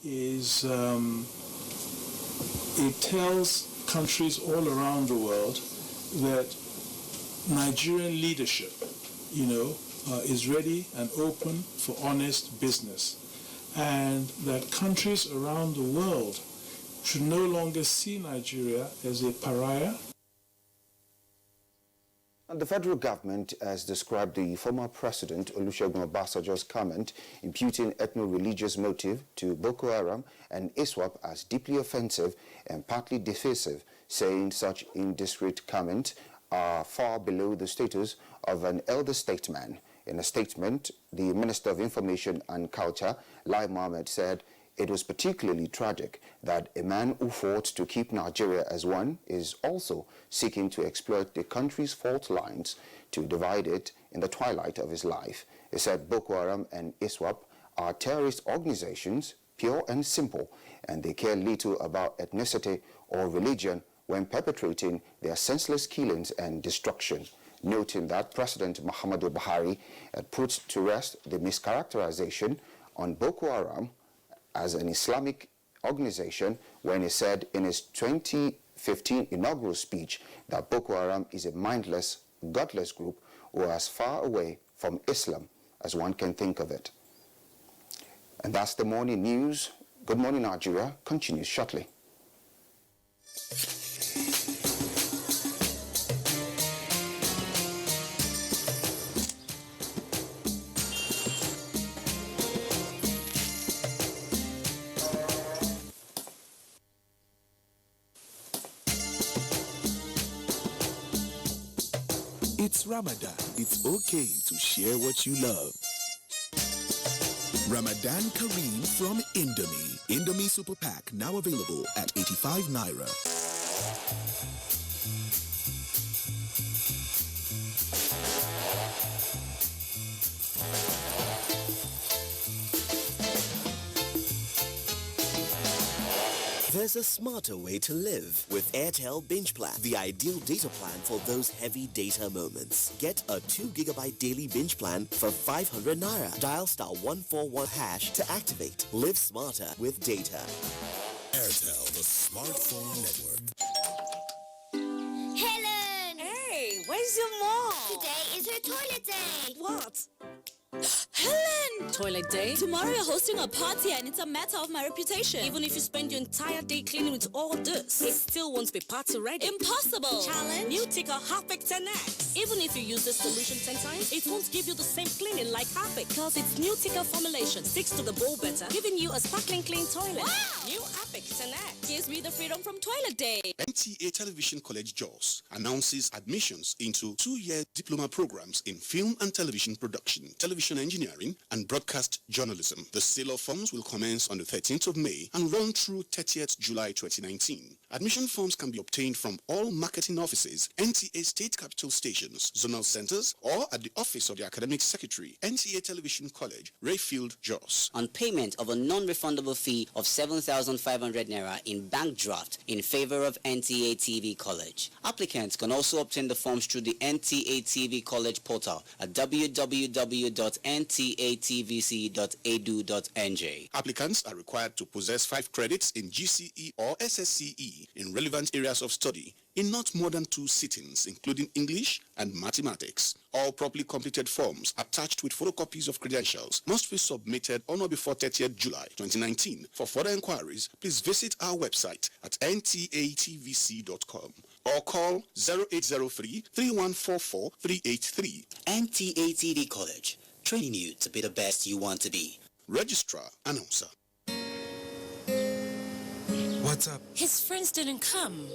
is it tells countries all around the world that Nigerian leadership, is ready and open for honest business, and that countries around the world should no longer see Nigeria as a pariah. And the federal government has described the former President Olusegun Obasanjo's comment imputing ethno-religious motive to Boko Haram and ISWAP as deeply offensive and partly defensive, saying such indiscreet comments are far below the status of an elder statesman. In a statement, the Minister of Information and Culture, Lai Mohammed, said it was particularly tragic that a man who fought to keep Nigeria as one is also seeking to exploit the country's fault lines to divide it in the twilight of his life. He said Boko Haram and ISWAP are terrorist organizations, pure and simple, and they care little about ethnicity or religion when perpetrating their senseless killings and destruction, noting that President Muhammadu Buhari had put to rest the mischaracterization on Boko Haram as an Islamic organization when he said in his 2015 inaugural speech that Boko Haram is a mindless, godless group who are as far away from Islam as one can think of it. And that's the morning news. Good Morning Nigeria continues shortly. It's Ramadan. It's okay to share what you love. Ramadan Kareem from Indomie. Indomie Super Pack now available at 85 Naira. There's a smarter way to live with Airtel Binge Plan, the ideal data plan for those heavy data moments. Get a 2 GB daily binge plan for 500 Naira. Dial *141# to activate. Live smarter with data. Airtel, the smartphone network. Helen! Hey, where's your mom? Today is her toilet day. What? Helen! Toilet day? Tomorrow you're hosting a party and it's a matter of my reputation. Even if you spend your entire day cleaning with all this, it still won't be party ready. Impossible! Challenge? New Ticker Harpic 10X. Even if you use this solution 10 times, it won't give you the same cleaning like Harpic because its new Ticker formulation sticks to the bowl better, giving you a sparkling clean toilet. Wow! New Harpic 10X gives me the freedom from toilet day. NTA Television College Jos announces admissions into 2-year diploma programs in film and television production, television engineering, and broadcast journalism. The sale of forms will commence on the 13th of May and run through 30th July 2019. Admission forms can be obtained from all marketing offices, NTA state capital stations, zonal centers, or at the office of the academic secretary, NTA Television College, Rayfield, Jos. On payment of a non-refundable fee of 7,500 Naira in bank draft in favor of NTA TV College. Applicants can also obtain the forms through the NTA TV College portal at www.ntatvc.edu.nj. Applicants are required to possess 5 credits in GCE or SSCE in relevant areas of study in not more than 2 sittings, including English and mathematics. All properly completed forms attached with photocopies of credentials must be submitted on or before 30th July 2019. For further inquiries, please visit our website at ntatvc.com or call 0803 3144 383. NTA TV College, training you to be the best you want to be. Registrar, Announcer. What's up? His friends didn't come.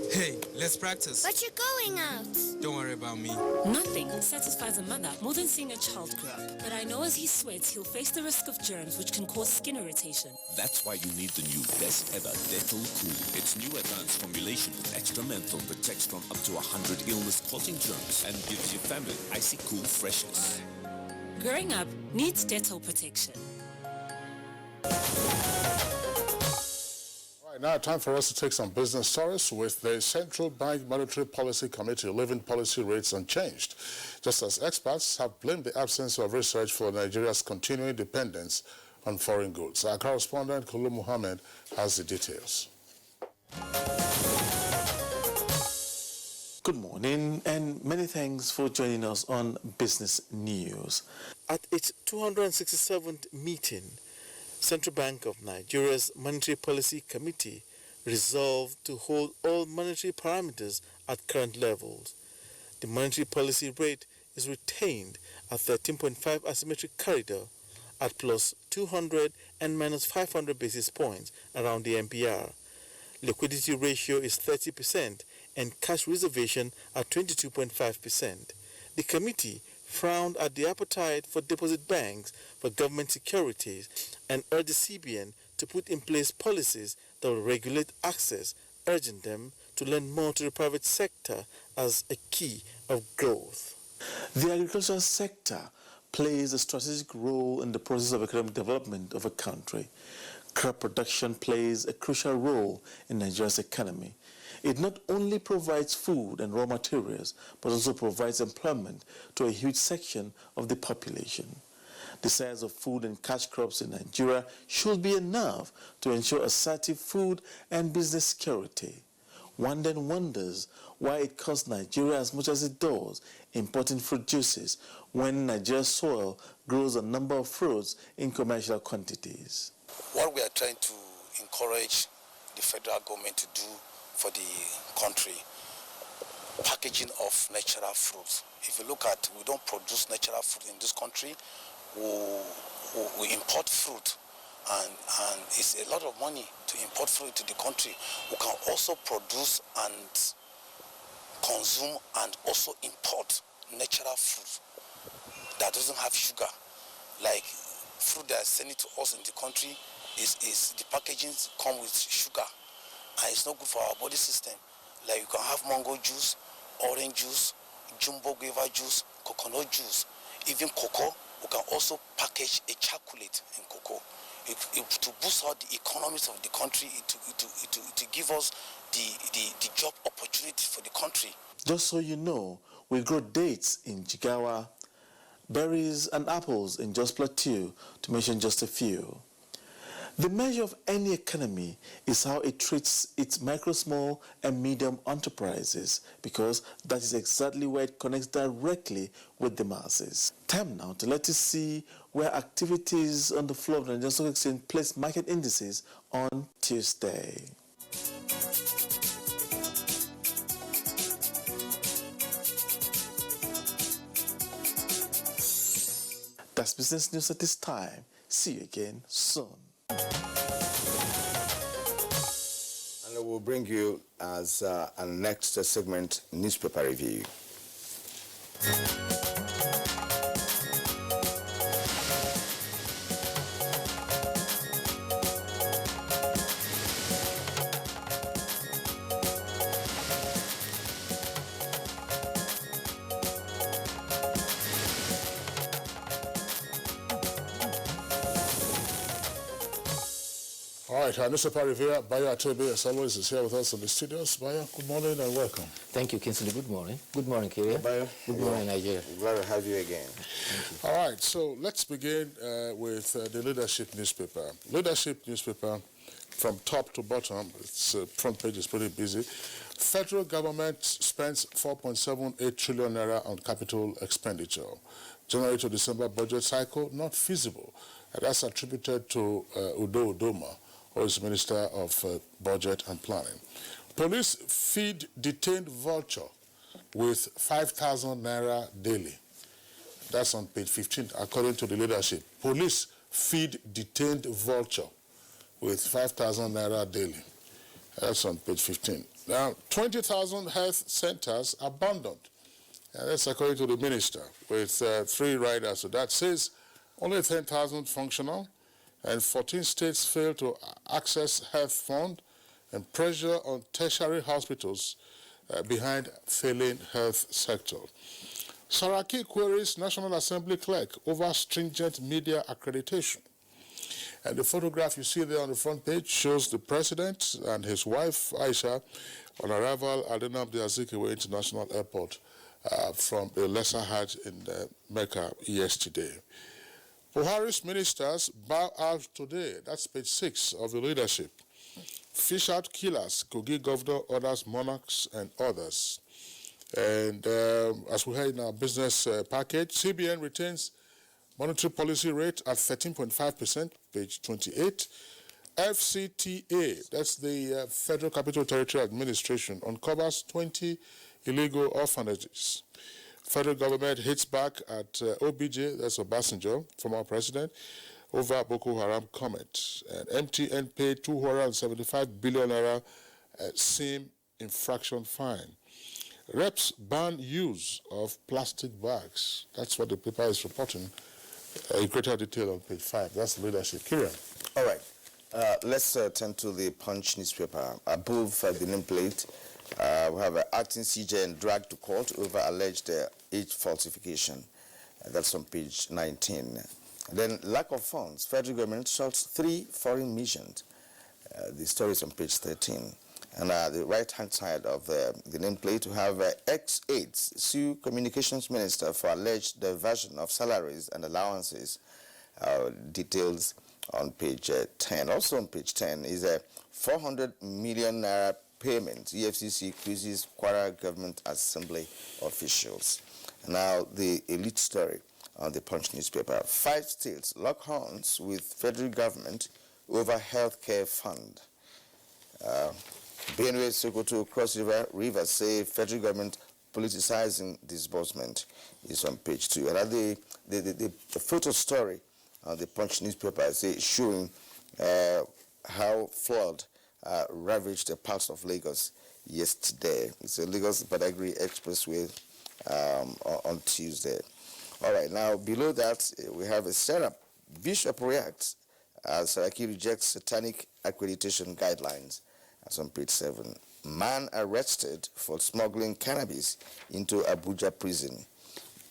Hey, let's practice. But you're going out. Don't worry about me. Nothing satisfies a mother more than seeing a child grow up. But I know as he sweats, he'll face the risk of germs which can cause skin irritation. That's why you need the new best ever Dettol Cool. Its new advanced formulation with extra menthol protects from up to 100 illness-causing germs and gives your family icy cool freshness. Growing up needs Dettol protection. Now, time for us to take some business stories with the Central Bank Monetary Policy Committee leaving policy rates unchanged, just as experts have blamed the absence of research for Nigeria's continuing dependence on foreign goods. Our correspondent, Kulu Muhammad, has the details. Good morning and many thanks for joining us on Business News. At its 267th meeting, Central Bank of Nigeria's Monetary Policy Committee resolved to hold all monetary parameters at current levels. The monetary policy rate is retained at 13.5 asymmetric corridor at plus 200 and minus 500 basis points around the MPR. Liquidity ratio is 30% and cash reservation at 22.5%. The committee frowned at the appetite for deposit banks for government securities and urged the CBN to put in place policies that will regulate access, urging them to lend more to the private sector as a key of growth. The agricultural sector plays a strategic role in the process of economic development of a country. Crop production plays a crucial role in Nigeria's economy. It not only provides food and raw materials, but also provides employment to a huge section of the population. The size of food and cash crops in Nigeria should be enough to ensure assertive food and business security. One then wonders why it costs Nigeria as much as it does importing fruit juices when Nigeria's soil grows a number of fruits in commercial quantities. What we are trying to encourage the federal government to do for the country, packaging of natural fruits. If you look at, we don't produce natural fruit in this country, we import fruit, and it's a lot of money to import fruit into the country. We can also produce and consume and also import natural fruit that doesn't have sugar. Like fruit that is sent to us in the country is the packaging come with sugar, and it's not good for our body system. Like you can have mango juice, orange juice, jumbo guava juice, coconut juice, even cocoa. We can also package a chocolate in cocoa to boost out the economies of the country, to give us the job opportunity for the country. Just so you know, we grow dates in Jigawa, berries and apples in Jos Plateau, to mention just a few. The measure of any economy is how it treats its micro, small and medium enterprises, because that is exactly where it connects directly with the masses. Time now to let us see where activities on the floor of the Nigerian Stock Exchange placed market indices on Tuesday. That's business news at this time. See you again soon. And we'll bring you as our next segment, newspaper review. All right, our newspaper reviewer, Bayo Atebe, as always, is here with us in the studios. Bayo, good morning and welcome. Thank you, Kinsley. Good morning. Good morning, Kyria. Bayo. Good morning, Nigeria. Glad to have you again. Thank you. All right, so let's begin with the Leadership newspaper. Leadership newspaper, from top to bottom, its front page is pretty busy. Federal government spends 4.78 trillion naira on capital expenditure. January to December budget cycle, not feasible. And that's attributed to Udo Udoma, who is Minister of Budget and Planning. Police feed detained vulture with 5,000 naira daily. That's on page 15, according to the Leadership. Police feed detained vulture with 5,000 naira daily. That's on page 15. Now, 20,000 health centers abandoned. That's according to the minister, with 3 riders. So that says only 10,000 functional, and 14 states fail to access health fund, and pressure on tertiary hospitals behind failing health sector. Saraki queries National Assembly clerk over stringent media accreditation. And the photograph you see there on the front page shows the president and his wife, Aisha, on arrival at the Nnamdi Azikiwe International Airport from the Lesser Hajj in Mecca yesterday. Buhari's ministers bow out today. That's page 6 of the leadership. Fish out killers, Kogi governor orders monarchs and others. And as we heard in our business package, CBN retains monetary policy rate at 13.5%, page 28. FCTA, that's the Federal Capital Territory Administration, uncovers 20 illegal orphanages. Federal government hits back at OBJ, that's Obasanjo, former president, over Boko Haram comment. And MTN paid 275 billion naira SIM infraction fine. Reps ban use of plastic bags. That's what the paper is reporting. In greater detail on page 5. That's the leadership. Kieran. All right. Let's turn to the Punch newspaper. Above the nameplate, we have an acting CJ and dragged to court over alleged age falsification. That's on page 19. Then lack of funds. Federal government shuts 3 foreign missions. The story is on page 13. And the right-hand side of the nameplate, we have ex-aides sue communications minister for alleged diversion of salaries and allowances. Details on page 10. Also on page 10 is a 400 million naira payment. EFCC accuses Kwara Government Assembly officials. Now the elite story on the Punch newspaper. 5 states lock horns with federal government over healthcare fund. Benue, Sokoto, Cross River say federal government politicizing disbursement is on page 2. And the photo story on the Punch newspaper is showing how flood ravaged the parts of Lagos yesterday. It's a Lagos-Badagry Expressway on Tuesday. All right, now below that we have a setup. Bishop reacts as Saraki rejects satanic accreditation guidelines. That's on page 7. Man arrested for smuggling cannabis into Abuja prison.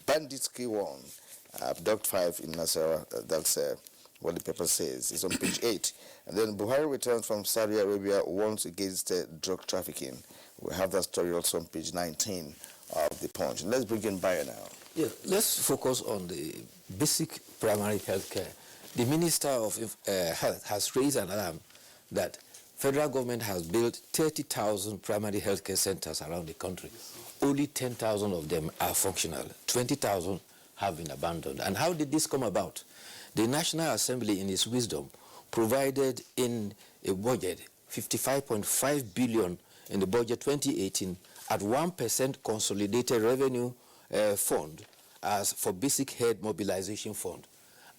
Bandits K1 abduct 5 in Nasarawa. That's what the paper says. It's on page 8. And then Buhari returns from Saudi Arabia, warns against drug trafficking. We have that story also on page 19 of the Punch. Let's bring in Bayer now. Yeah, let's focus on the basic primary health care. The Minister of Health has raised an alarm that federal government has built 30,000 primary health care centers around the country. Only 10,000 of them are functional. 20,000 have been abandoned. And how did this come about? The National Assembly, in its wisdom, provided in a budget 55.5 billion in the budget 2018 at 1% consolidated revenue fund as for basic health mobilization fund.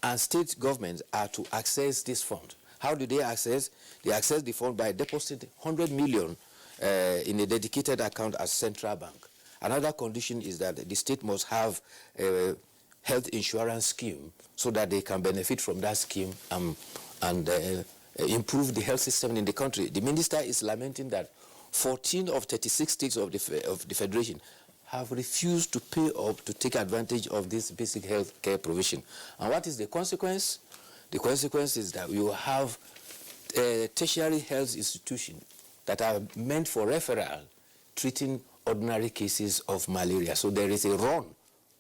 And state governments are to access this fund. How do they access? They access the fund by depositing 100 million in a dedicated account at Central Bank. Another condition is that the state must have a health insurance scheme so that they can benefit from that scheme and improve the health system in the country. The minister is lamenting that 14 of 36 states of the Federation have refused to pay up to take advantage of this basic health care provision. And what is the consequence? The consequence is that you have tertiary health institutions that are meant for referral, treating ordinary cases of malaria. So there is a run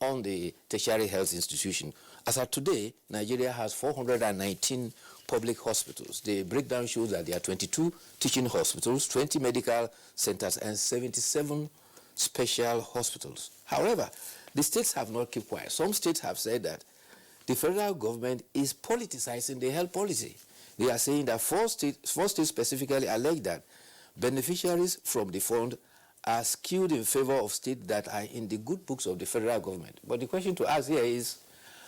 on the tertiary health institution. As of today, Nigeria has 419 public hospitals. The breakdown shows that there are 22 teaching hospitals, 20 medical centers, and 77 special hospitals. However, the states have not kept quiet. Some states have said that the federal government is politicizing the health policy. They are saying that 4 states specifically allege that beneficiaries from the fund are skewed in favor of states that are in the good books of the federal government. But the question to ask here is,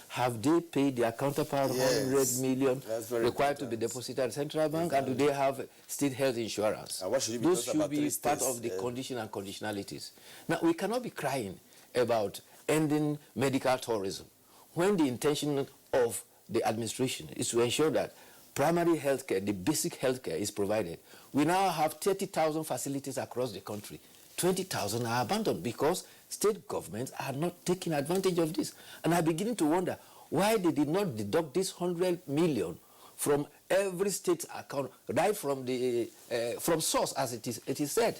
have they paid their counterpart 100 million required to be deposited at Central Bank, and do they have state health insurance? Those should be part of the condition and conditionalities. Now, we cannot be crying about ending medical tourism when the intention of the administration is to ensure that primary health care, the basic health care, is provided. We now have 30,000 facilities across the country. 20,000 are abandoned because state governments are not taking advantage of this. And I'm beginning to wonder why they did not deduct this 100 million from every state's account, right from the from source, as it is said.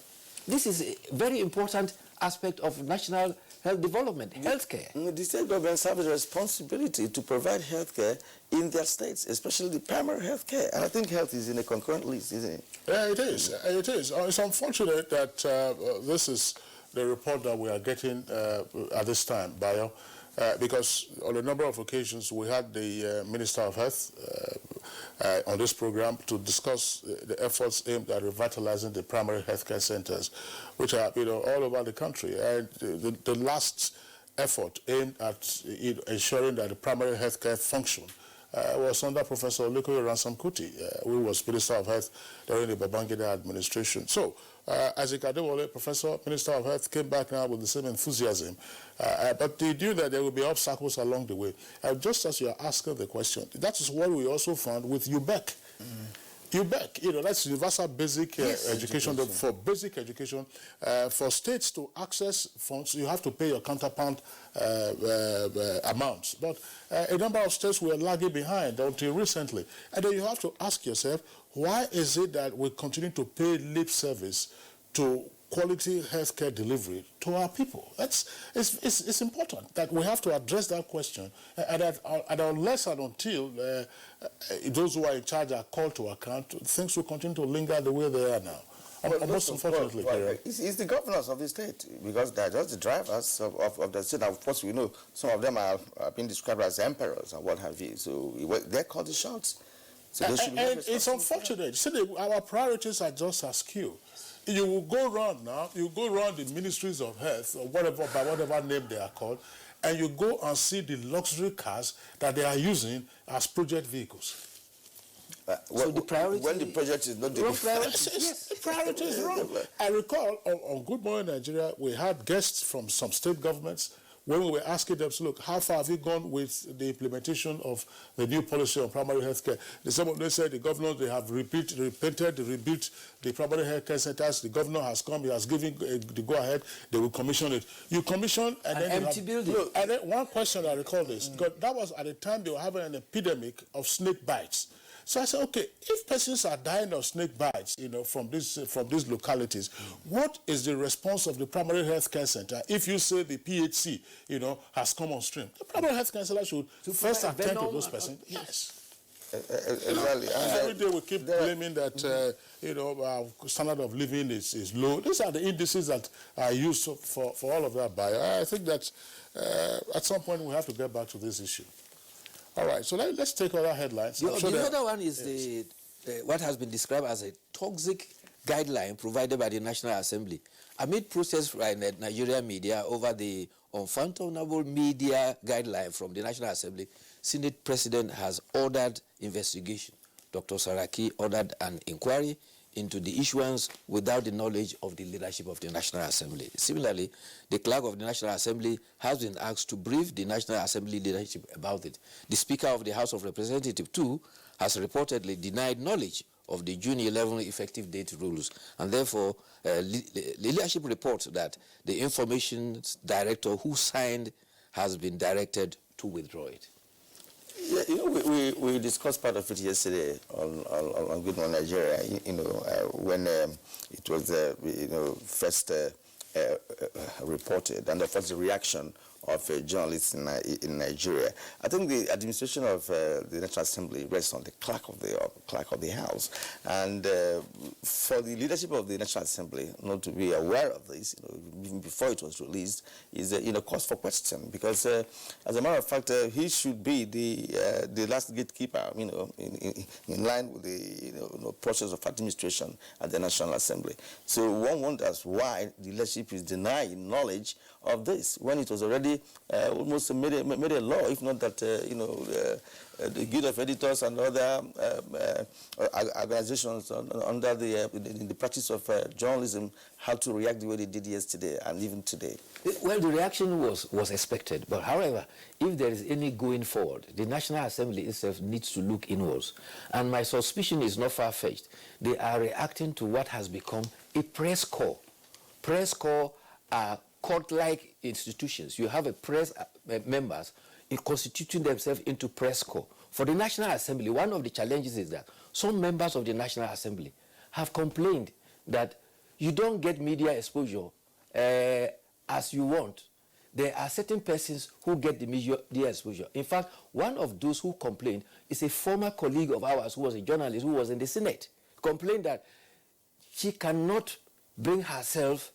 This is very important aspect of national health development, healthcare. The state governments have a responsibility to provide healthcare in their states, especially the primary healthcare. And I think health is in a concurrent list, isn't it? Yeah, it is. It is. It's unfortunate that this is the report that we are getting at this time, Bayo, because on a number of occasions we had the Minister of Health on this program to discuss the efforts aimed at revitalizing the primary healthcare centers, which are all over the country. And the last effort aimed at ensuring that the primary healthcare function was under Professor Olukoya Ransom Kuti, who was Minister of Health during the Babangida administration. So, Isaac Adewale, Professor, Minister of Health, came back now with the same enthusiasm, but they knew that there will be obstacles along the way. Just as you are asking the question, that is what we also found with UBEC. UBEC, that's Universal Basic Education. For basic education, for states to access funds, you have to pay your counterpart amounts. But a number of states were lagging behind until recently. And then you have to ask yourself, why is it that we continue to pay lip service to quality healthcare delivery to our people? It's important that we have to address that question, and that unless and until those who are in charge are called to account, things will continue to linger the way they are now. Most unfortunately, it's the governors of the state, because they're just the drivers of the state. Of course, we know some of them are being described as emperors and what have you. So they call the shots. So and it's unfortunate. See, our priorities are just askew. You will go around now, you go around the ministries of health, or whatever, by whatever name they are called, and you go and see the luxury cars that they are using as project vehicles. So the priority... When the project is not the the priority is wrong. I recall on Good Morning Nigeria, we had guests from some state governments when we were asking them, so look, how far have you gone with the implementation of the new policy on primary health care? Some of them said the governor, they have rebuilt the primary health care centers. The governor has come, he has given the go-ahead, they will commission it. You commission and then empty building. And then one question I recall this, because that was at the time they were having an epidemic of snake bites. So I said, okay, if persons are dying of snake bites, from these localities, what is the response of the primary health care center if you say the PHC, has come on stream? The primary health care center should first attend to those persons. Yes. Exactly. Every day we keep claiming that, our standard of living is low. These are the indices that are used for all of that. I think that at some point we have to get back to this issue. All right, so let's take other headlines. The other one is what has been described as a toxic guideline provided by the National Assembly. Amid protests by the Nigerian media over the unfathomable media guideline from the National Assembly, Senate President has ordered investigation. Dr. Saraki ordered an inquiry into the issuance without the knowledge of the leadership of the National Assembly. Similarly, the clerk of the National Assembly has been asked to brief the National Assembly leadership about it. The Speaker of the House of Representatives, too, has reportedly denied knowledge of the June 11 effective date rules, and therefore leadership reports that the information director who signed has been directed to withdraw it. Yeah, we discussed part of it yesterday on Good Morning Nigeria, when it was, first reported, and of course the reaction of journalists in Nigeria. I think the administration of the National Assembly rests on the clerk of the House, and for the leadership of the National Assembly not to be aware of this, even before it was released, is cause for question, because as a matter of fact, he should be the last gatekeeper, in line with the process of administration at the National Assembly. So one wonders why the leadership is denying knowledge of this when it was already almost made a law, if not that the Guild of Editors and other organizations under the practice of journalism had to react the way they did yesterday and even today. Well, the reaction was expected, but however, if there is any going forward, the National Assembly itself needs to look inwards. And my suspicion is not far-fetched. They are reacting to what has become a press corps. Press corps are court-like institutions. You have a press members constituting themselves into press corps. For the National Assembly, one of the challenges is that some members of the National Assembly have complained that you don't get media exposure as you want, there are certain persons who get the exposure. In fact, one of those who complained is a former colleague of ours who was a journalist who was in the Senate, complained that she cannot bring herself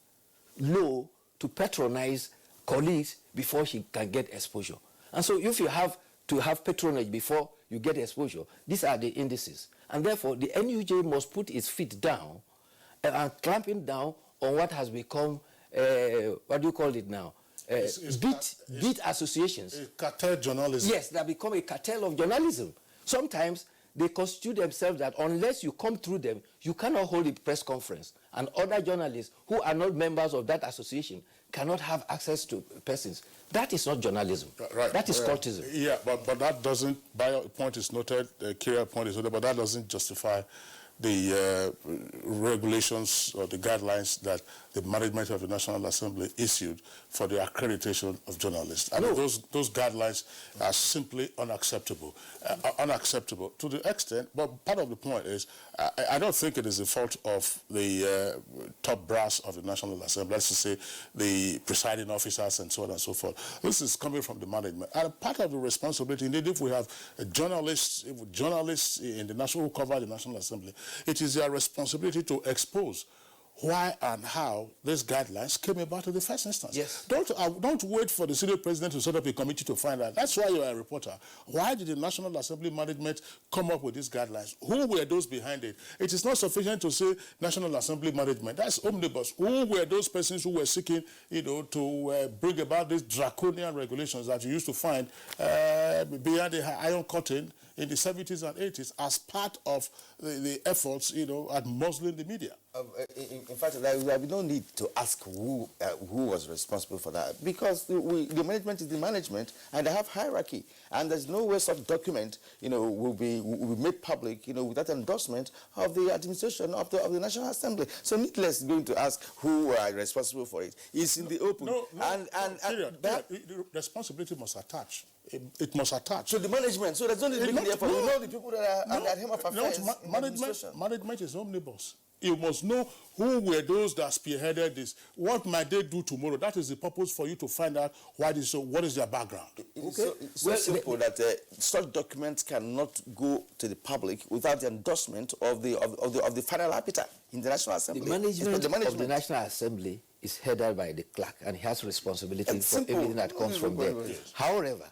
low to patronize colleagues before she can get exposure. And so if you have to have patronage before you get exposure, these are the indices. And therefore, the NUJ must put its feet down and clamping down on what has become, what do you call it now? Beat associations. Cartel journalism. Yes, they have become a cartel of journalism. Sometimes they constitute themselves that unless you come through them, you cannot hold a press conference. And other journalists who are not members of that association cannot have access to persons. That is not journalism. Right. That is cultism. Yeah, but that doesn't, by point is noted, Kyria point is noted, but that doesn't justify the regulations or the guidelines that the management of the National Assembly issued for the accreditation of journalists. I mean, those guidelines are simply unacceptable. Unacceptable to the extent, but part of the point is, I don't think it is the fault of the top brass of the National Assembly, let's just say the presiding officers and so on and so forth. This is coming from the management. And part of the responsibility, indeed, if we have journalists in the national who cover the National Assembly, it is their responsibility to expose why and how these guidelines came about in the first instance. Yes. Don't wait for the Senate President to set up a committee to find out. That's why you are a reporter. Why did the National Assembly management come up with these guidelines? Who were those behind it? It is not sufficient to say National Assembly management. That's omnibus. Who were those persons who were seeking, to bring about these draconian regulations that you used to find behind the iron curtain in the 70s and 80s as part of the efforts, at muzzling the media? In fact, we don't need to ask who was responsible for that, because the management is the management, and they have hierarchy, and there's no way such document, will be made public, without endorsement of the administration of the National Assembly. So needless going to ask who are responsible for it. It's in the open. The responsibility must attach. It must attach. So the management. So there's only we know the people that are at the helm of affairs. Management is omnibus. You must know who were those that spearheaded this. What might they do tomorrow? That is the purpose for you to find out why this. So what is their background? Okay. So simple that such documents cannot go to the public without the endorsement of the final arbiter in the National Assembly. The management of the National Assembly is headed by the clerk, and he has responsibility for everything that comes from there. Yes. However,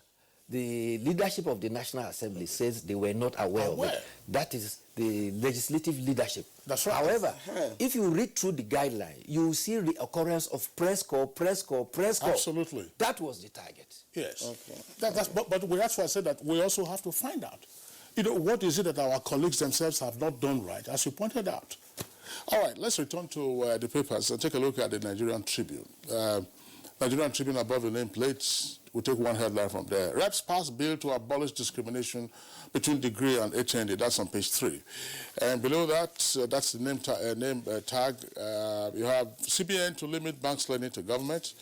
the leadership of the National Assembly says they were not aware of it. That is the legislative leadership. That's right. However, if you read through the guideline, you will see the occurrence of press call. Absolutely. That was the target. Yes. Okay. But that's why I said that we also have to find out. What is it that our colleagues themselves have not done right, as you pointed out. All right, let's return to the papers and take a look at the Nigerian Tribune. Nigerian Tribune above the nameplates. We'll take one headline from there. Reps pass bill to abolish discrimination between degree and HND. That's on page 3. And below that, that's the name tag. You have CBN to limit banks lending to government.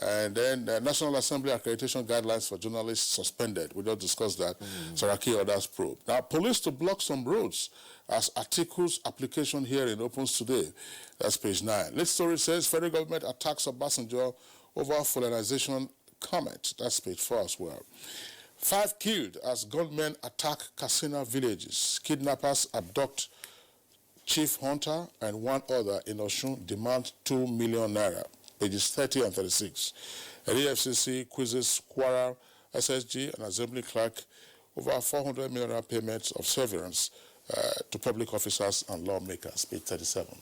And then National Assembly accreditation guidelines for journalists suspended. We just discussed that. Saraki orders probe. Now, police to block some roads as Atiku's application hearing opens today. That's page 9. This story says federal government attacks Obasanjo over Fulanization comment. That's page 4 as well. 5 killed as gunmen attack Katsina villages. Kidnappers abduct chief hunter and one other in Osun, demand 2 million naira. Pages 30 and 36. The EFCC quizzes Kwara, SSG, and Assembly clerk over 400 million naira payments of severance to public officers and lawmakers. Page 37.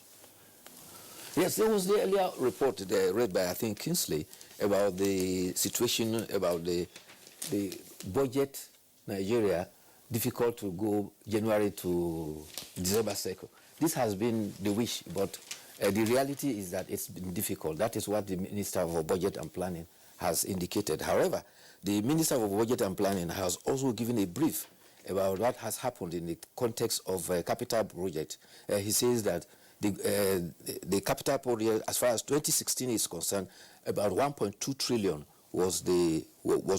Yes, there was the earlier report read by, I think, Kingsley, about the situation, about the budget Nigeria, difficult to go January to December cycle. This has been the wish, but the reality is that it's been difficult. That is what the Minister of Budget and Planning has indicated. However, the Minister of Budget and Planning has also given a brief about what has happened in the context of capital project. He says that the capital project, as far as 2016 is concerned, about 1.2 trillion was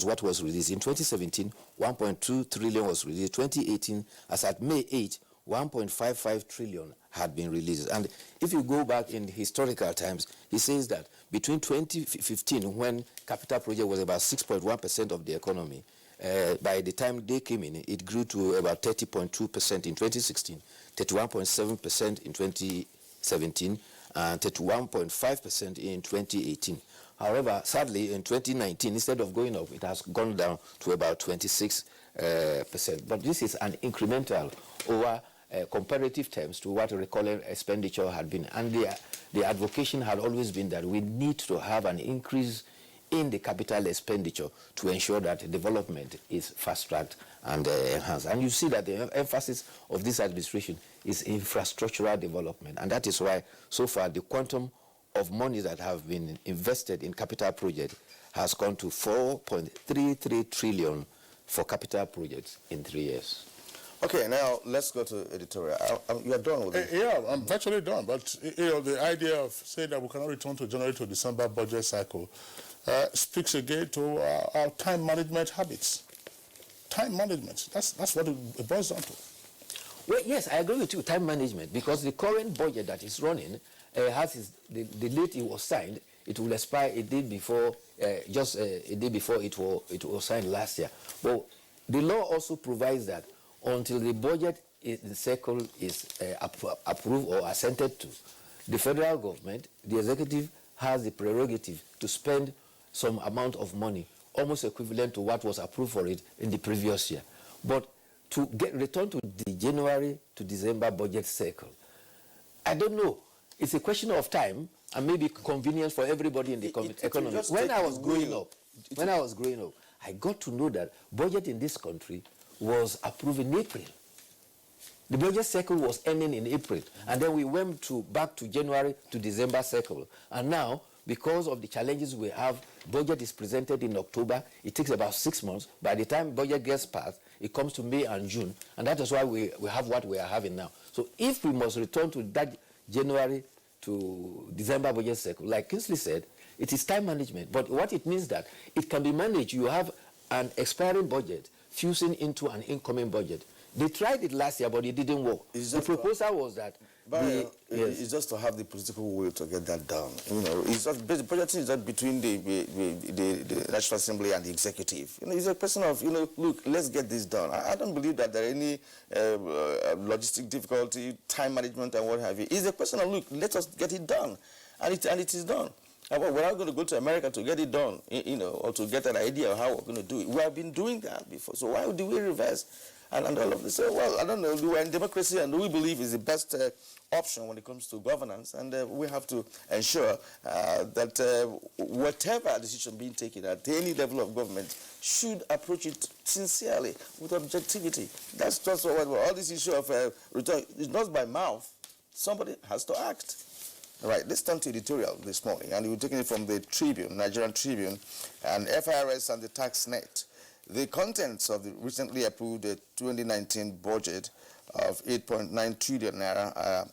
what was released. In 2017, 1.2 trillion was released. 2018, as at May 8, 1.55 trillion had been released. And if you go back in historical times, he says that between 2015, when capital project was about 6.1% of the economy, by the time they came in, it grew to about 30.2% in 2016, 31.7% in 2017, and 31.5% in 2018. However, sadly, in 2019, instead of going up, it has gone down to about 26%. But this is an incremental over comparative terms to what recurrent expenditure had been. And the advocation had always been that we need to have an increase in the capital expenditure to ensure that development is fast-tracked and enhanced. And you see that the emphasis of this administration is infrastructural development. And that is why, so far, the quantum of money that have been invested in capital projects has gone to 4.33 trillion for capital projects in 3 years. Okay, now let's go to editorial. You are done with it? Yeah, I'm virtually done. But the idea of saying that we cannot return to January to December budget cycle speaks again to our time management habits. Time management, that's what it boils down to. Well, yes, I agree with you, time management, because the current budget that is running has the date it was signed, it will expire a day before, just a day before it was signed last year. But the law also provides that until the budget cycle is approved or assented to, the federal government, the executive, has the prerogative to spend some amount of money, almost equivalent to what was approved for it in the previous year. But to return to the January to December budget cycle, I don't know. It's a question of time and maybe convenience for everybody in the economy. When I was growing up, I got to know that budget in this country was approved in April. The budget cycle was ending in April, and then we went back to January to December cycle. And now, because of the challenges we have, budget is presented in October. It takes about 6 months. By the time budget gets passed, it comes to May and June, and that is why we have what we are having now. So if we must return to that January to December budget cycle, like Kingsley said, it is time management. But what it means that it can be managed. You have an expiring budget fusing into an incoming budget. They tried it last year, but it didn't work. The proposal was that it's just to have the political will to get that done. It's just budgeting is not between the National Assembly and the executive. It's a question of look, let's get this done. I don't believe that there are any logistic difficulty, time management, and what have you. It's a question of look, let us get it done, and it is done. We're not going to go to America to get it done, or to get an idea of how we're going to do it. We have been doing that before, so why do we reverse? And all of this, well, I don't know, we're in democracy, and we believe is the best option when it comes to governance, and we have to ensure that whatever decision being taken at any level of government should approach it sincerely, with objectivity. That's just what all this issue of return is not by mouth. Somebody has to act. All right, let's turn to editorial this morning, and we're taking it from the Tribune, Nigerian Tribune, and FIRS and the tax net. The contents of the recently approved 2019 budget of 8.9 trillion naira are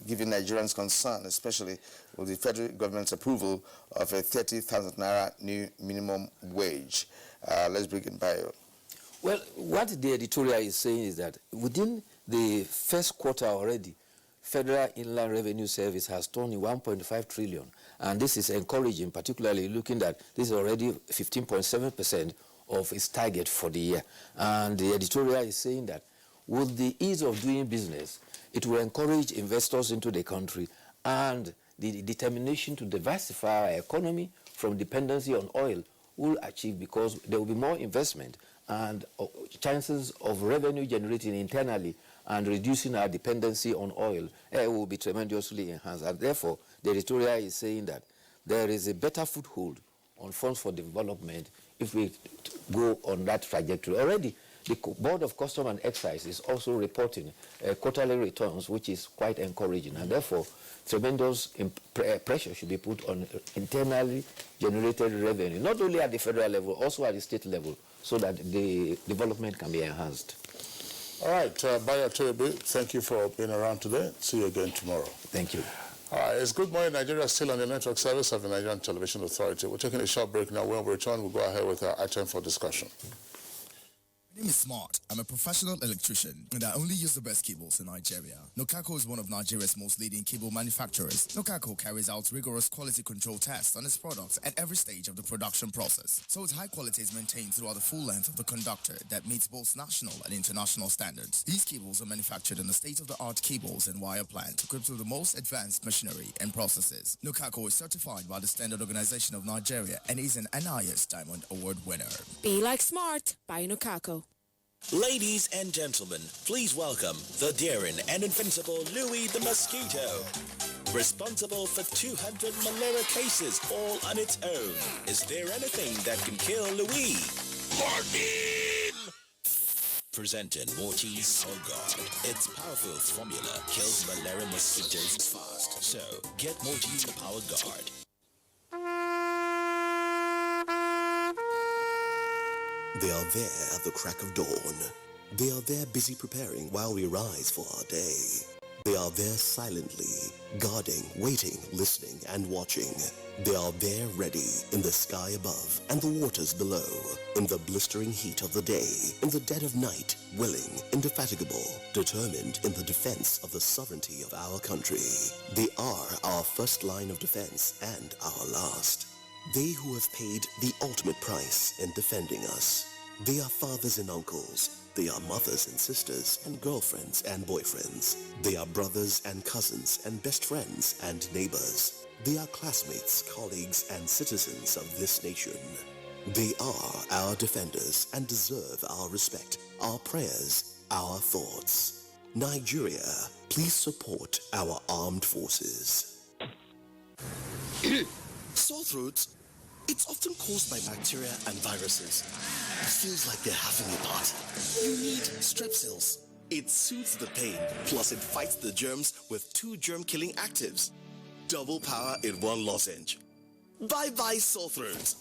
giving Nigerians concern, especially with the federal government's approval of a 30,000 naira new minimum wage. Let's begin by you. Well, what the editorial is saying is that within the first quarter already, Federal Inland Revenue Service has turned in 1.5 trillion. And this is encouraging, particularly looking at this is already 15.7% of its target for the year. And the editorial is saying that with the ease of doing business, it will encourage investors into the country, and the determination to diversify our economy from dependency on oil will achieve, because there will be more investment, and chances of revenue generating internally and reducing our dependency on oil will be tremendously enhanced. And therefore, the editorial is saying that there is a better foothold on funds for development if we go on that trajectory. Already, the Board of Custom and Excise is also reporting quarterly returns, which is quite encouraging, and therefore tremendous pressure should be put on internally generated revenue, not only at the federal level, also at the state level, so that the development can be enhanced. All right, Baya Toyobe, thank you for being around today. See you again tomorrow. Thank you. All right, it's Good Morning Nigeria, still on the network service of the Nigerian Television Authority. We're taking a short break now. When we return, we'll go ahead with our item for discussion. My name is Smart. I'm a professional electrician, and I only use the best cables in Nigeria. Nokako is one of Nigeria's most leading cable manufacturers. Nokako carries out rigorous quality control tests on its products at every stage of the production process, so its high quality is maintained throughout the full length of the conductor that meets both national and international standards. These cables are manufactured in a state-of-the-art cables and wire plant equipped with the most advanced machinery and processes. Nokako is certified by the Standard Organization of Nigeria and is an NIS Diamond Award winner. Be like smart by Nokako. Ladies and gentlemen, please welcome the daring and invincible Louis the Mosquito. Responsible for 200 malaria cases all on its own. Is there anything that can kill Louis? Morphine! Presenting Mortise Power Guard. Its powerful formula kills malaria mosquitoes fast. So, get Mortise Power Guard. They are there at the crack of dawn. They are there busy preparing while we rise for our day. They are there silently, guarding, waiting, listening, and watching. They are there ready in the sky above and the waters below, in the blistering heat of the day, in the dead of night, willing, indefatigable, determined in the defense of the sovereignty of our country. They are our first line of defense and our last. They who have paid the ultimate price in defending us. They are fathers and uncles. They are mothers and sisters and girlfriends and boyfriends. They are brothers and cousins and best friends and neighbors. They are classmates, colleagues, and citizens of this nation. They are our defenders and deserve our respect, our prayers, our thoughts. Nigeria, please support our armed forces. Sore throats, it's often caused by bacteria and viruses. It feels like they're having a party. You need Strepsils. It soothes the pain, plus it fights the germs with 2 germ-killing actives. Double power in 1 lozenge. Bye-bye sore throats.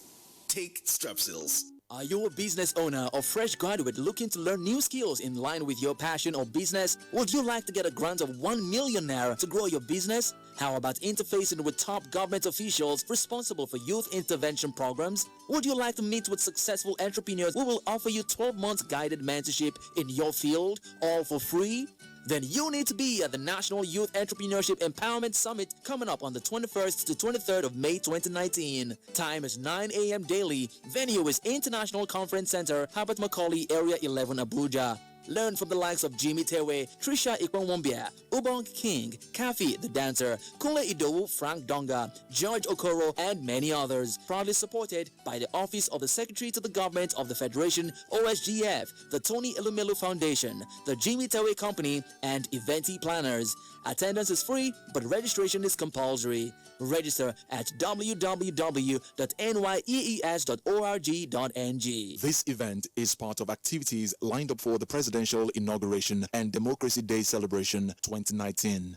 Take Strepsils. Are you a business owner or fresh graduate looking to learn new skills in line with your passion or business? Would you like to get a grant of 1 million naira to grow your business? How about interfacing with top government officials responsible for youth intervention programs? Would you like to meet with successful entrepreneurs who will offer you 12 months guided mentorship in your field, all for free? Then you need to be at the National Youth Entrepreneurship Empowerment Summit coming up on the 21st to 23rd of May 2019. Time is 9 a.m. daily. Venue is International Conference Center, Herbert Macaulay, Area 11, Abuja. Learn from the likes of Jimmy Tewe, Trisha Ikwanwombia, Ubong King, Kafi the Dancer, Kunle Idowu, Frank Donga, George Okoro, and many others. Proudly supported by the Office of the Secretary to the Government of the Federation, OSGF, the Tony Elumelu Foundation, the Jimmy Tewe Company, and Eventi Planners. Attendance is free, but registration is compulsory. Register at www.nyees.org.ng. This event is part of activities lined up for the Presidential Inauguration and Democracy Day Celebration 2019.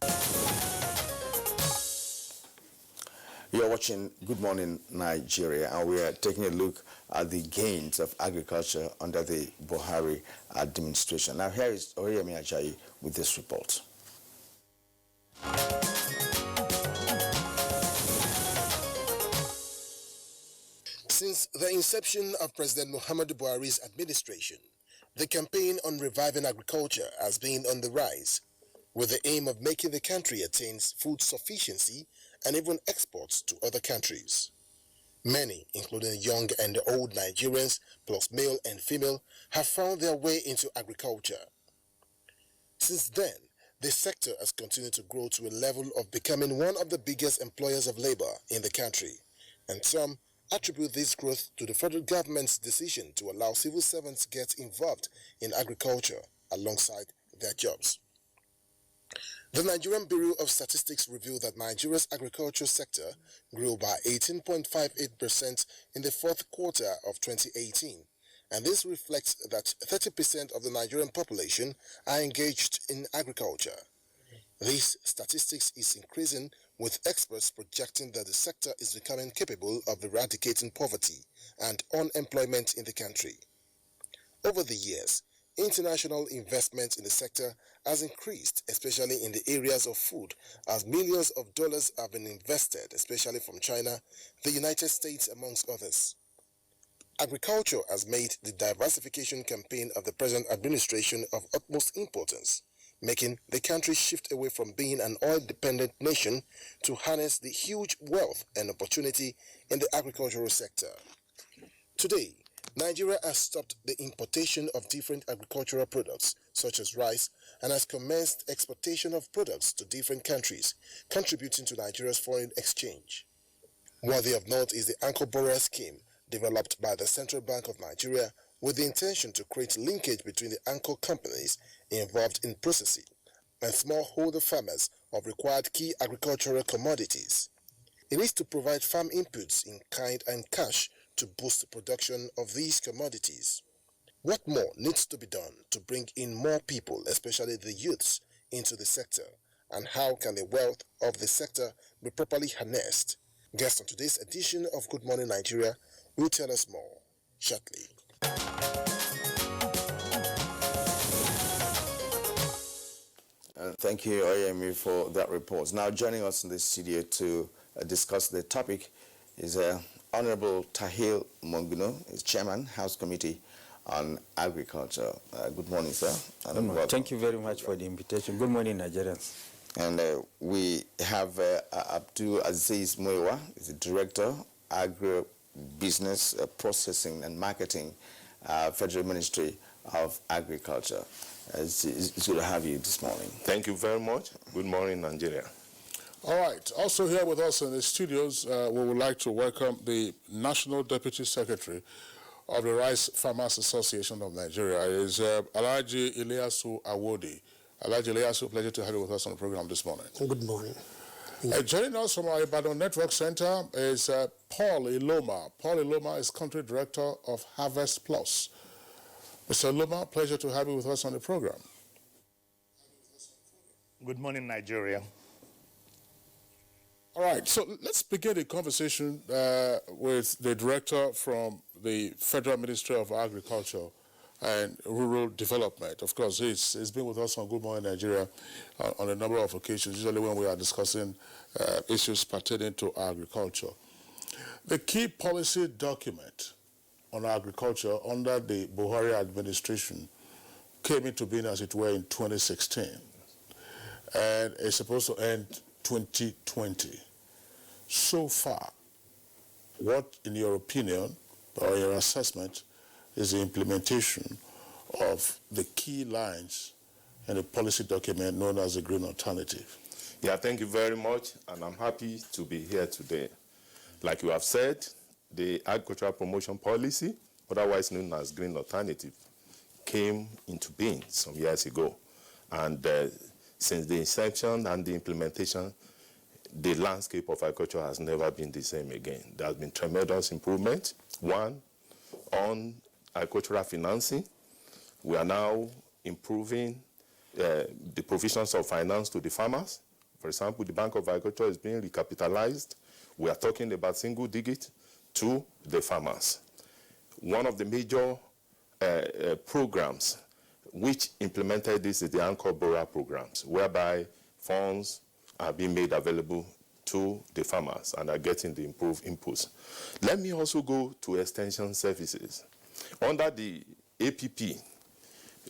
You're watching Good Morning Nigeria, and we are taking a look at the gains of agriculture under the Buhari administration. Now here is Oriyemi Ajayi with this report. Since the inception of President Muhammadu Buhari's administration, the campaign on reviving agriculture has been on the rise, with the aim of making the country attain food sufficiency and even exports to other countries. Many, including young and old Nigerians, plus male and female, have found their way into agriculture. Since then, the sector has continued to grow to a level of becoming one of the biggest employers of labor in the country, and some attribute this growth to the federal government's decision to allow civil servants to get involved in agriculture alongside their jobs. The Nigerian Bureau of Statistics revealed that Nigeria's agriculture sector grew by 18.58% in the fourth quarter of 2018, and this reflects that 30% of the Nigerian population are engaged in agriculture. This statistics is increasing, with experts projecting that the sector is becoming capable of eradicating poverty and unemployment in the country. Over the years, international investment in the sector has increased, especially in the areas of food, as millions of dollars have been invested, especially from China, the United States, amongst others. Agriculture has made the diversification campaign of the present administration of utmost importance, making the country shift away from being an oil-dependent nation to harness the huge wealth and opportunity in the agricultural sector. Today, Nigeria has stopped the importation of different agricultural products, such as rice, and has commenced exportation of products to different countries, contributing to Nigeria's foreign exchange. Worthy of note is the Anchor Borrower Scheme, developed by the Central Bank of Nigeria with the intention to create linkage between the anchor companies involved in processing and smallholder farmers of required key agricultural commodities. It is to provide farm inputs in kind and cash to boost the production of these commodities. What more needs to be done to bring in more people, especially the youths, into the sector, and how can the wealth of the sector be properly harnessed? Guest on today's edition of Good Morning Nigeria will tell us more shortly. Thank you, Oyemi, for that report. Now joining us in the studio to discuss the topic is Honorable Tahil Monguno, is Chairman, House Committee on Agriculture. Good morning, sir. Good morning. Thank you very much for the invitation. Good morning, Nigerians. And we have Abdul Aziz Muewa, is the Director, Agribusiness Processing and Marketing, Federal Ministry of Agriculture. It's good to have you this morning. Thank you very much. Good morning, Nigeria. All right. Also here with us in the studios, we would like to welcome the National Deputy Secretary of the Rice Farmers Association of Nigeria. It is Alhaji Ilyasu Awodi. Alhaji Ilyasu, pleasure to have you with us on the program this morning. Good morning. Joining us from our Ibadan Network Center is Paul Iloma. Paul Iloma is Country Director of Harvest Plus. Mr. Iloma, pleasure to have you with us on the program. Good morning, Nigeria. All right, so let's begin the conversation with the director from the Federal Ministry of Agriculture and Rural Development. Of course, he's been with us on Good Morning Nigeria on a number of occasions, usually when we are discussing issues pertaining to agriculture. The key policy document on agriculture under the Buhari administration came into being, as it were, in 2016, and it's supposed to end 2020. So far, what, in your opinion or your assessment, is the implementation of the key lines in the policy document known as the Green Alternative? Yeah, thank you very much, and I'm happy to be here today. Like you have said, the Agricultural Promotion Policy, otherwise known as Green Alternative, came into being some years ago. And since the inception and the implementation, the landscape of agriculture has never been the same again. There has been tremendous improvement. One, on agricultural financing. We are now improving the provisions of finance to the farmers. For example, the Bank of Agriculture is being recapitalized. We are talking about single digit to the farmers. One of the major programs which implemented this is the Anchor Borrower programs, whereby funds are being made available to the farmers and are getting the improved inputs. Let me also go to extension services. Under the APP,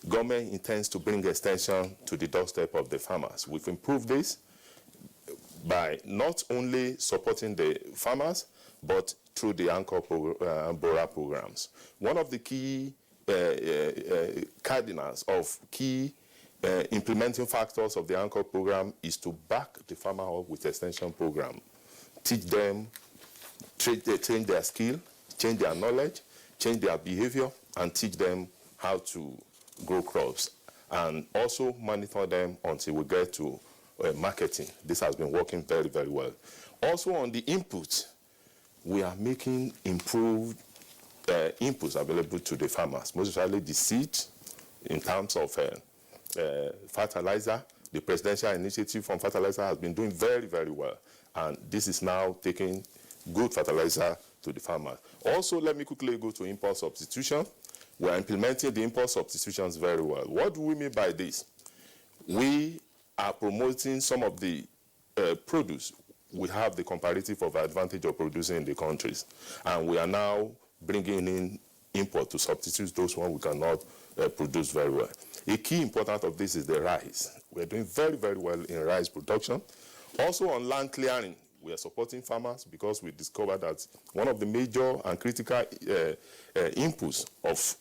government intends to bring extension to the doorstep of the farmers. We've improved this by not only supporting the farmers, but through the Anchor Borrower programs. One of the key cardinals of key implementing factors of the Anchor program is to back the farmer up with extension program. Teach them, change their skill, change their knowledge, change their behavior, and teach them how to grow crops. And also monitor them until we get to marketing. This has been working very, very well. Also on the input, we are making improved inputs available to the farmers, most especially the seed in terms of fertilizer. The presidential initiative from fertilizer has been doing very, very well. And this is now taking good fertilizer to the farmers. Also, let me quickly go to import substitution. We are implementing the import substitutions very well. What do we mean by this? We are promoting some of the produce. We have the comparative of advantage of producing in the countries. And we are now bringing in import to substitute those ones we cannot produce very well. A key important of this is the rice. We're doing very, very well in rice production. Also on land clearing, we are supporting farmers because we discovered that one of the major and critical inputs of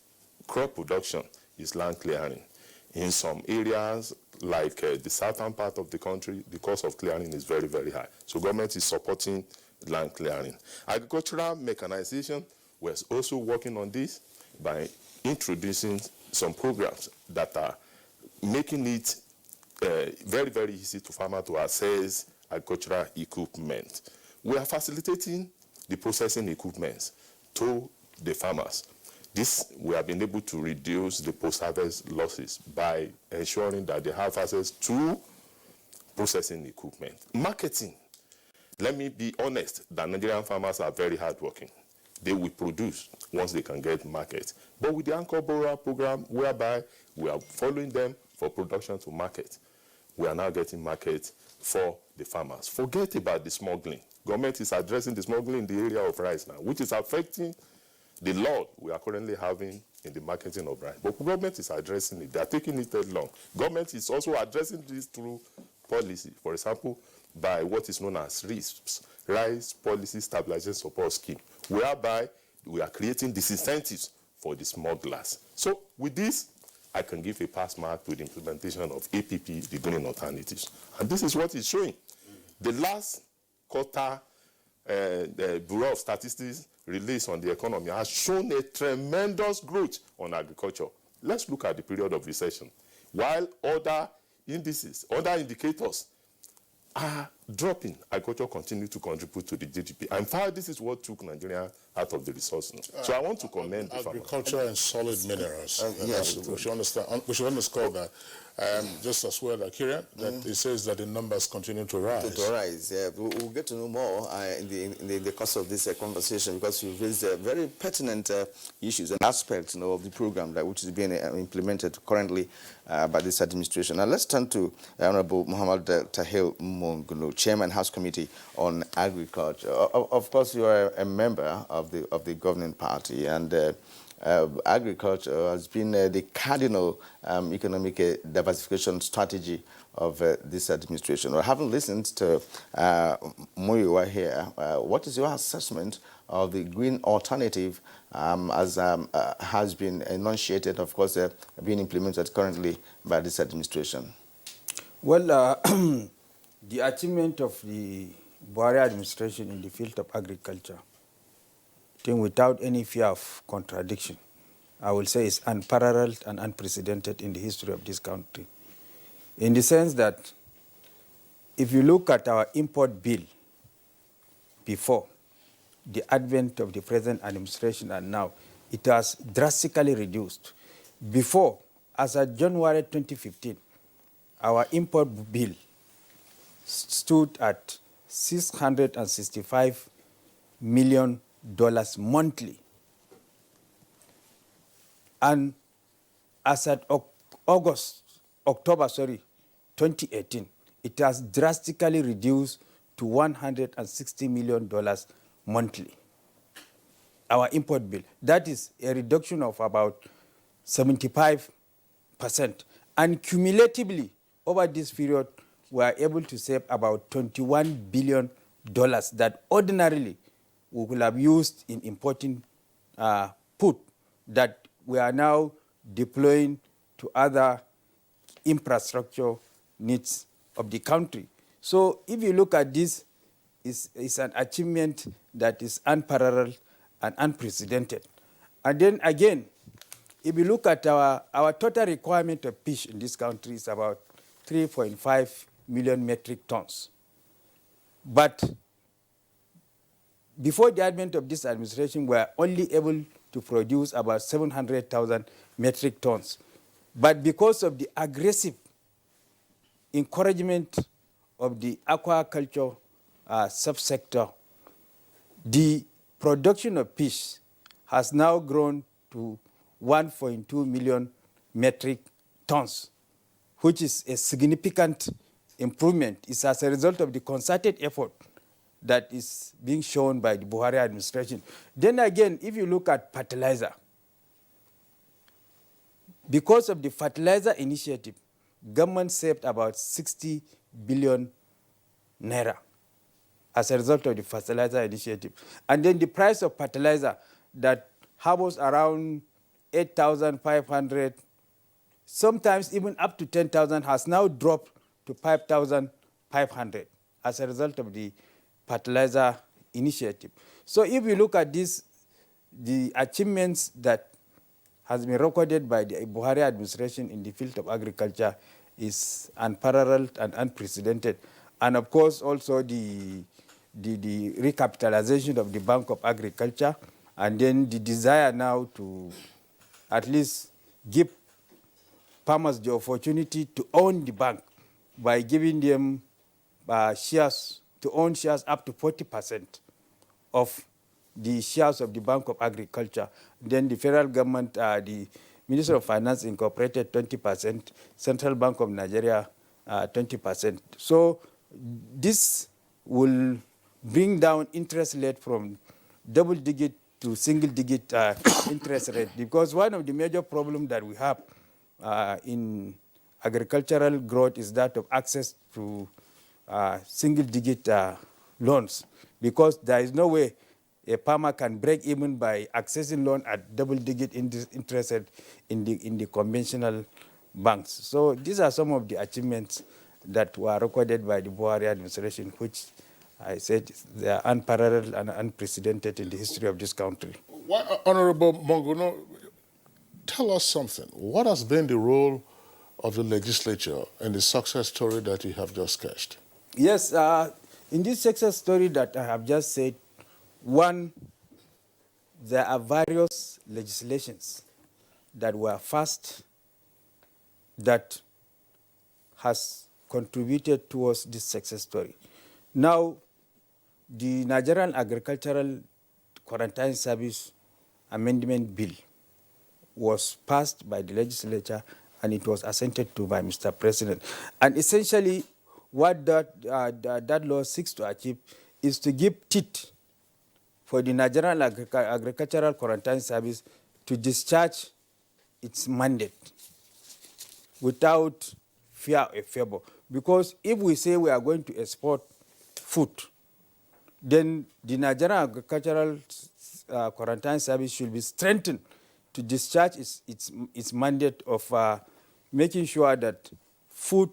crop production is land clearing. In some areas, like the southern part of the country, the cost of clearing is very, very high. So government is supporting land clearing. Agricultural mechanization, we're also working on this by introducing some programs that are making it very, very easy to farmers to access agricultural equipment. We are facilitating the processing equipment to the farmers. This, we have been able to reduce the post-harvest losses by ensuring that they have access to processing equipment. Marketing, let me be honest, that Nigerian farmers are very hardworking. They will produce once they can get market. But with the Anchor Borrower program, whereby we are following them for production to market, we are now getting market for the farmers. Forget about the smuggling. Government is addressing the smuggling in the area of rice now, which is affecting the law we are currently having in the marketing of rice. But government is addressing it. They are taking it along. Government is also addressing this through policy. For example, by what is known as RISPS, Rice Policy Stabilization Support Scheme, whereby we are creating disincentives for the smugglers. So with this, I can give a pass mark to the implementation of APP, the green alternatives. And this is what it's showing. The last quarter the Bureau of Statistics release on the economy has shown a tremendous growth on agriculture. Let's look at the period of recession. While other indices, other indicators are dropping, agriculture continues to contribute to the GDP. In fact, this is what took Nigeria out of the recession. So I want to commend the farmers. Agriculture and solid minerals. Yes. We should underscore that. Just as well, Kieran, that it says that the numbers continue to rise. To rise, yeah. We'll get to know more in the course of this conversation, because you've raised very pertinent issues and aspects of the program which is being implemented currently by this administration. Now let's turn to Honorable Muhammad Tahir Monguno, Chairman House Committee on Agriculture. Of course, you are a member of the governing party, and agriculture has been the cardinal economic diversification strategy of this administration. Well, having listened to Muyiwa here, what is your assessment of the green alternative as has been enunciated, of course, being implemented currently by this administration? Well, the achievement of the Buhari administration in the field of agriculture, I think without any fear of contradiction, I will say is unparalleled and unprecedented in the history of this country. In the sense that if you look at our import bill before the advent of the present administration and now, it has drastically reduced. Before, as of January 2015, our import bill stood at $665 million monthly. And as at October 2018, it has drastically reduced to $160 million monthly. Our import bill. That is a reduction of about 75%. And cumulatively, over this period, we are able to save about $21 billion that ordinarily we will have used in importing food that we are now deploying to other infrastructure needs of the country. So if you look at this, it's an achievement that is unparalleled and unprecedented. And then again, if you look at our total requirement of fish in this country is about 3.5 million metric tons. But before the advent of this administration, we were only able to produce about 700,000 metric tons. But because of the aggressive encouragement of the aquaculture subsector, the production of fish has now grown to 1.2 million metric tons, which is a significant improvement. It's as a result of the concerted effort that is being shown by the Buhari administration. Then again, if you look at fertilizer, because of the fertilizer initiative, government saved about 60 billion naira as a result of the fertilizer initiative. And then the price of fertilizer that hovers around 8,500, sometimes even up to 10,000, has now dropped to 5,500 as a result of the fertilizer initiative. So if you look at this, the achievements that has been recorded by the Buhari administration in the field of agriculture is unparalleled and unprecedented. And of course, also the recapitalization of the Bank of Agriculture, and then the desire now to at least give farmers the opportunity to own the bank by giving them shares, to own shares up to 40% of the shares of the Bank of Agriculture. Then the federal government, the Ministry of Finance incorporated 20%, Central Bank of Nigeria 20%. So this will bring down interest rate from double-digit to single-digit interest rate, because one of the major problems that we have in agricultural growth is that of access to single-digit loans, because there is no way a farmer can break even by accessing loan at double-digit interest rate in the conventional banks. So these are some of the achievements that were recorded by the Buhari administration, which I said they are unparalleled and unprecedented in the history of this country. Honorable Monguno, tell us something. What has been the role of the legislature in the success story that you have just sketched? Yes, in this success story that I have just said, one, there are various legislations that were passed that has contributed towards this success story. Now, the Nigerian Agricultural Quarantine Service Amendment Bill was passed by the legislature and it was assented to by Mr. President. And essentially, what that law seeks to achieve is to give teeth for the Nigerian Agricultural Quarantine Service to discharge its mandate without fear or favor. Because if we say we are going to export food, then the Nigerian Agricultural Quarantine Service should be strengthened to discharge its mandate of making sure that food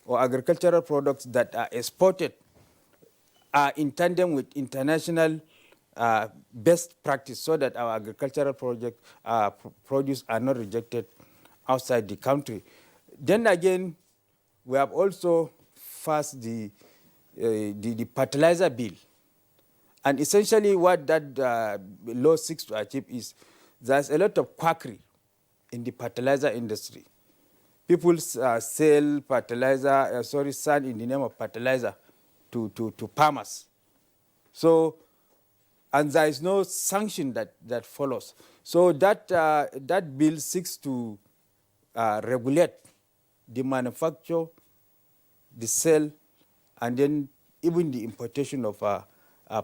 or agricultural products that are exported are in tandem with international best practice, so that our agricultural produce are not rejected outside the country. Then again, we have also passed the fertilizer bill. And essentially what that law seeks to achieve is there's a lot of quackery in the fertilizer industry. People sell fertilizer, sand in the name of fertilizer to farmers. So, and there is no sanction that follows. So that bill seeks to regulate the manufacture, the sale, and then even the importation of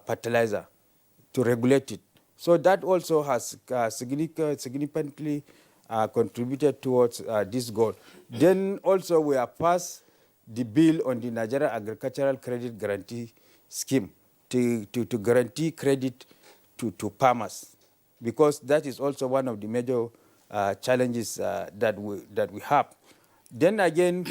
fertilizer, to regulate it. So that also has significantly contributed towards this goal. Then also we have passed the bill on the Nigerian Agricultural Credit Guarantee Scheme to guarantee credit to farmers, because that is also one of the major challenges that we have. Then again,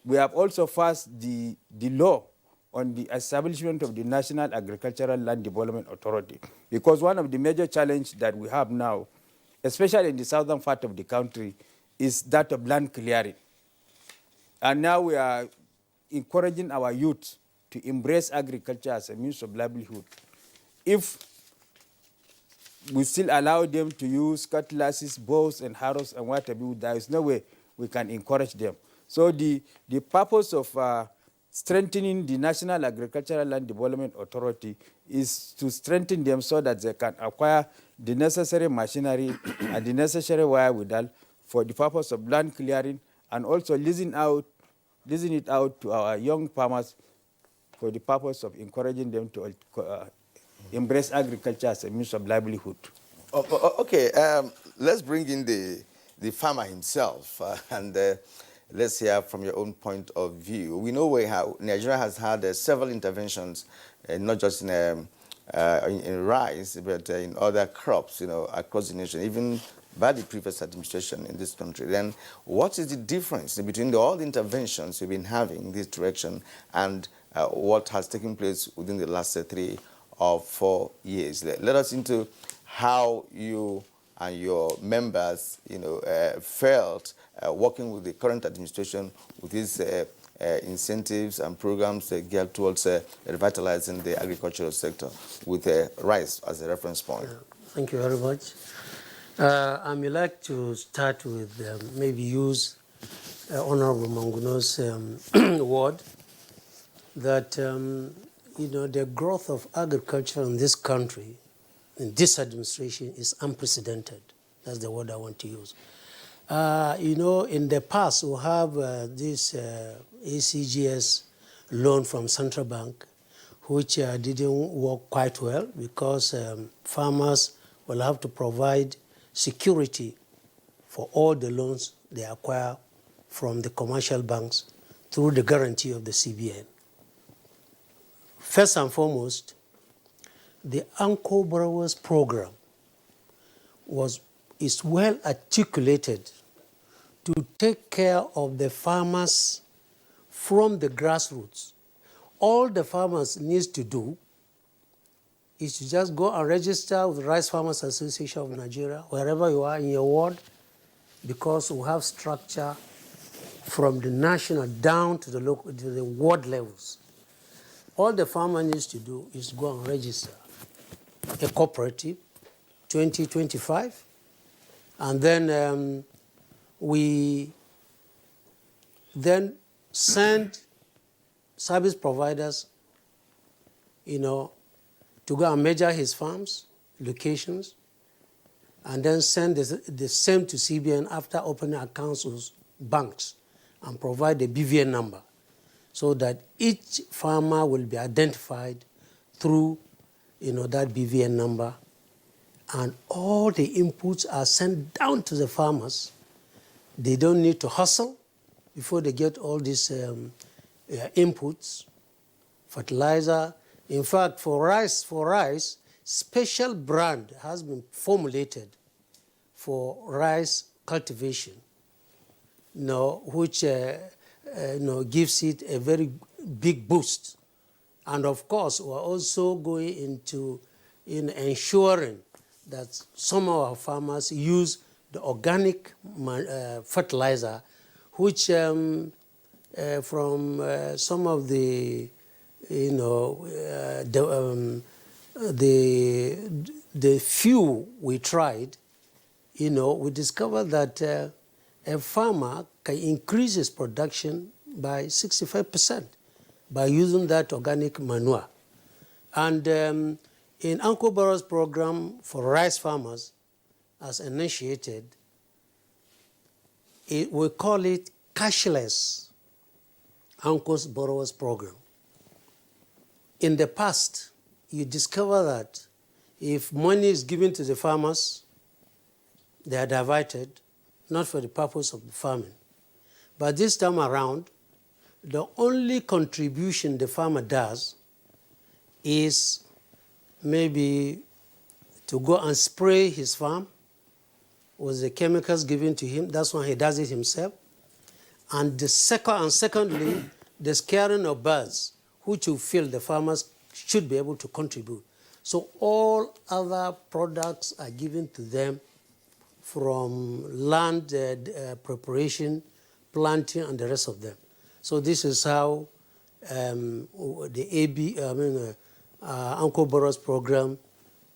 we have also passed the law on the establishment of the National Agricultural Land Development Authority, because one of the major challenges that we have now, especially in the southern part of the country, is that of land clearing. And now we are encouraging our youth to embrace agriculture as a means of livelihood. If we still allow them to use cutlasses, bows, and harrows, and what have you, there is no way we can encourage them. So the purpose of strengthening the National Agricultural Land Development Authority is to strengthen them so that they can acquire the necessary machinery and the necessary wherewithal for the purpose of land clearing, and also leasing it out to our young farmers for the purpose of encouraging them to embrace agriculture as a means of livelihood. Okay, let's bring in the farmer himself and let's hear from your own point of view. We know how Nigeria has had several interventions, not just in rice, but in other crops, across the nation, even by the previous administration in this country. Then what is the difference between all the interventions we've been having in this direction and what has taken place within the last 3 or 4 years? Let us into how you and your members, felt working with the current administration with these incentives and programs geared towards revitalizing the agricultural sector with rice as a reference point. Thank you very much. I may like to start with maybe use Honorable Manguno's word that, the growth of agriculture in this country, in this administration, is unprecedented. That's the word I want to use. In the past, we have this ACGS loan from Central Bank, which didn't work quite well because farmers will have to provide security for all the loans they acquire from the commercial banks through the guarantee of the CBN. First and foremost, the Anchor Borrowers Program is well articulated to take care of the farmers from the grassroots. All the farmers need to do is to just go and register with the Rice Farmers Association of Nigeria, wherever you are in your ward, because we have structure from the national down to the local, to the ward levels. All the farmer needs to do is go and register a cooperative, 2025, and then we then send service providers, to go and measure his farms, locations, and then send the same to CBN after opening accounts with banks and provide a BVN number so that each farmer will be identified through that BVN number, and all the inputs are sent down to the farmers. They don't need to hustle before they get all these inputs, fertilizer. In fact, for rice, special brand has been formulated for rice cultivation, which gives it a very big boost. And of course, we're also going into ensuring that some of our farmers use the organic fertilizer, which from some of the the few we tried, we discovered that a farmer can increase his production by 65% by using that organic manure. And in Anchor Borrowers Program for rice farmers, as initiated, we call it cashless Anchor Borrowers Program. In the past, you discover that if money is given to the farmers, they are diverted, not for the purpose of the farming. But this time around, the only contribution the farmer does is maybe to go and spray his farm with the chemicals given to him. That's why he does it himself. And secondly, the scaring of birds, which you feel the farmers should be able to contribute. So all other products are given to them from land preparation, planting, and the rest of them. So this is how the Anchor Borrowers Program,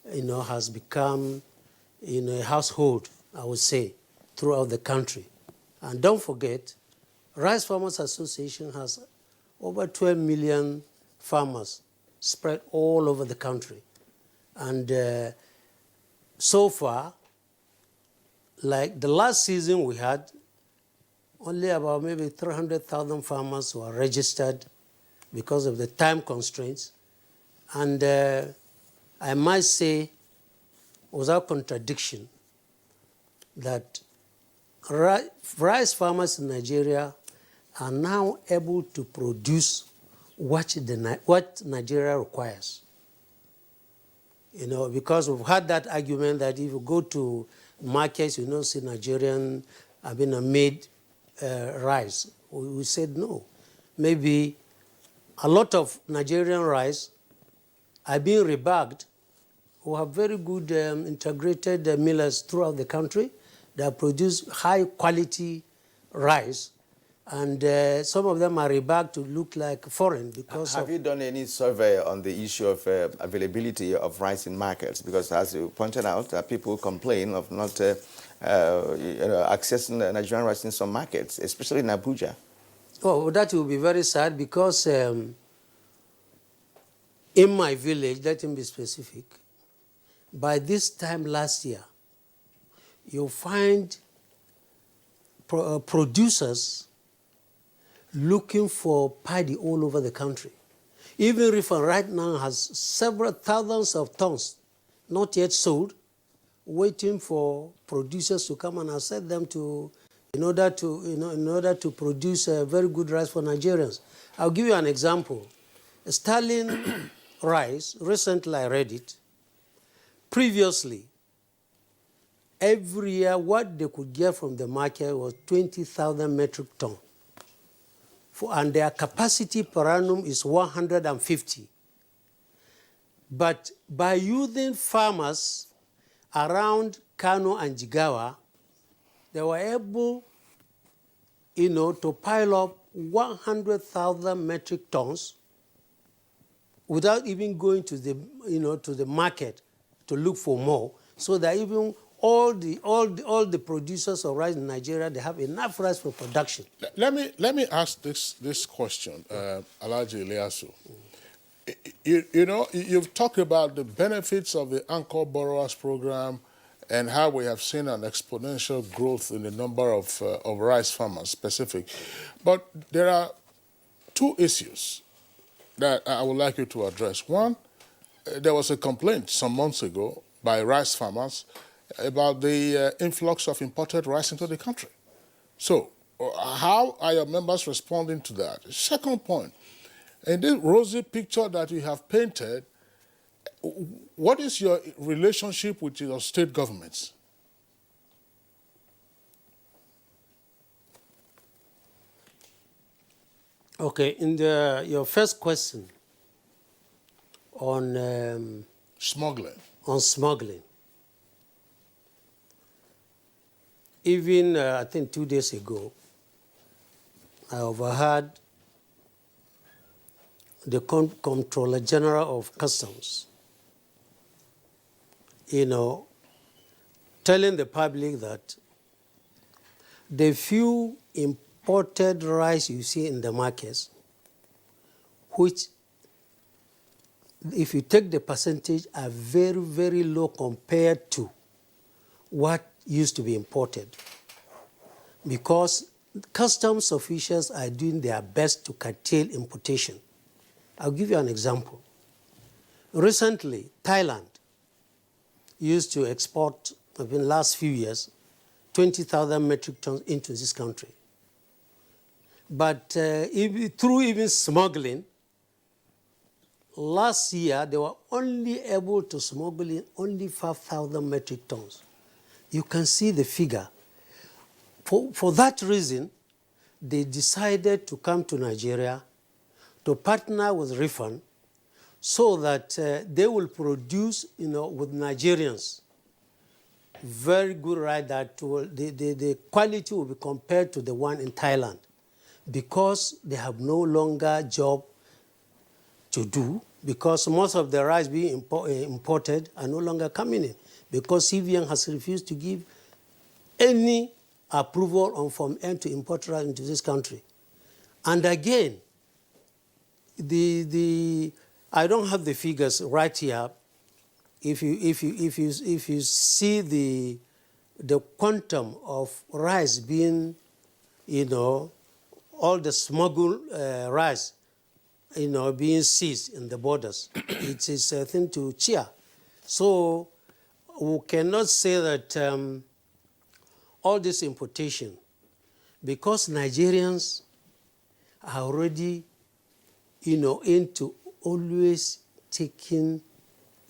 has become, a household, I would say, throughout the country. And don't forget, Rice Farmers Association has over 12 million farmers spread all over the country. And so far, like the last season we had, only about maybe 300,000 farmers were registered because of the time constraints. And I must say, without contradiction, that rice farmers in Nigeria are now able to produce what Nigeria requires. You know, because we've had that argument that if you go to markets, you don't see Nigerian made rice. We said no. Maybe a lot of Nigerian rice are being rebagged. We have very good integrated millers throughout the country that produce high quality rice, and some of them are rebagged to look like foreign because Have you done any survey on the issue of availability of rice in markets? Because as you pointed out, people complain of not accessing Nigerian rice in some markets, especially in Abuja. Oh, that will be very sad because in my village, let me be specific, by this time last year, you'll find producers looking for paddy all over the country. Even Rifan right now has several thousands of tons not yet sold, waiting for producers to come and accept them in order to produce very good rice for Nigerians. I'll give you an example. Sterling rice, recently I read it. Previously, every year what they could get from the market was 20,000 metric tons. And their capacity per annum is 150. But by using farmers around Kano and Jigawa, they were able, to pile up 100,000 metric tons without even going to the market to look for more. So that even all the producers of rice in Nigeria, they have enough rice for production. Let me ask this question, Alhaji Ilyasu. You've talked about the benefits of the Anchor Borrowers Program and how we have seen an exponential growth in the number of rice farmers specific. But there are two issues that I would like you to address. One, there was a complaint some months ago by rice farmers about the influx of imported rice into the country. So, how are your members responding to that? Second point, in this rosy picture that you have painted, what is your relationship with your state governments? Okay, in your first question on smuggling. On smuggling. Even, I think 2 days ago, I overheard the Comptroller General of Customs, telling the public that the few imported rice you see in the markets, which, if you take the percentage, are very, very low compared to what used to be imported, because customs officials are doing their best to curtail importation. I'll give you an example. Recently, Thailand used to export, in the last few years, 20,000 metric tons into this country. But through even smuggling, last year they were only able to smuggle in only 5,000 metric tons. You can see the figure. For that reason, they decided to come to Nigeria to partner with Rifan so that they will produce, with Nigerians, very good rice that the quality will be compared to the one in Thailand, because they have no longer job to do, because most of the rice being imported are no longer coming in, because CVN has refused to give any approval on Form N to import rice into this country. And again, I don't have the figures right here. If you see the quantum of rice being, all the smuggled rice being seized in the borders. It is a thing to cheer. So we cannot say that all this importation, because Nigerians are already, into always taking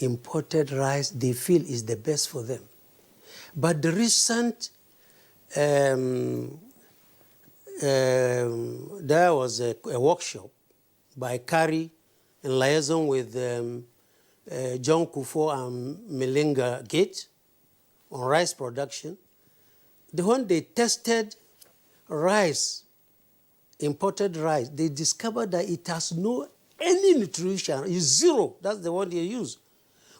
imported rice they feel is the best for them. But the recent, there was a workshop by Kari in liaison with John Kufo and Melinga Gate on rice production. When they tested rice, imported rice, they discovered that it has no any nutrition, it's zero. That's the one they use.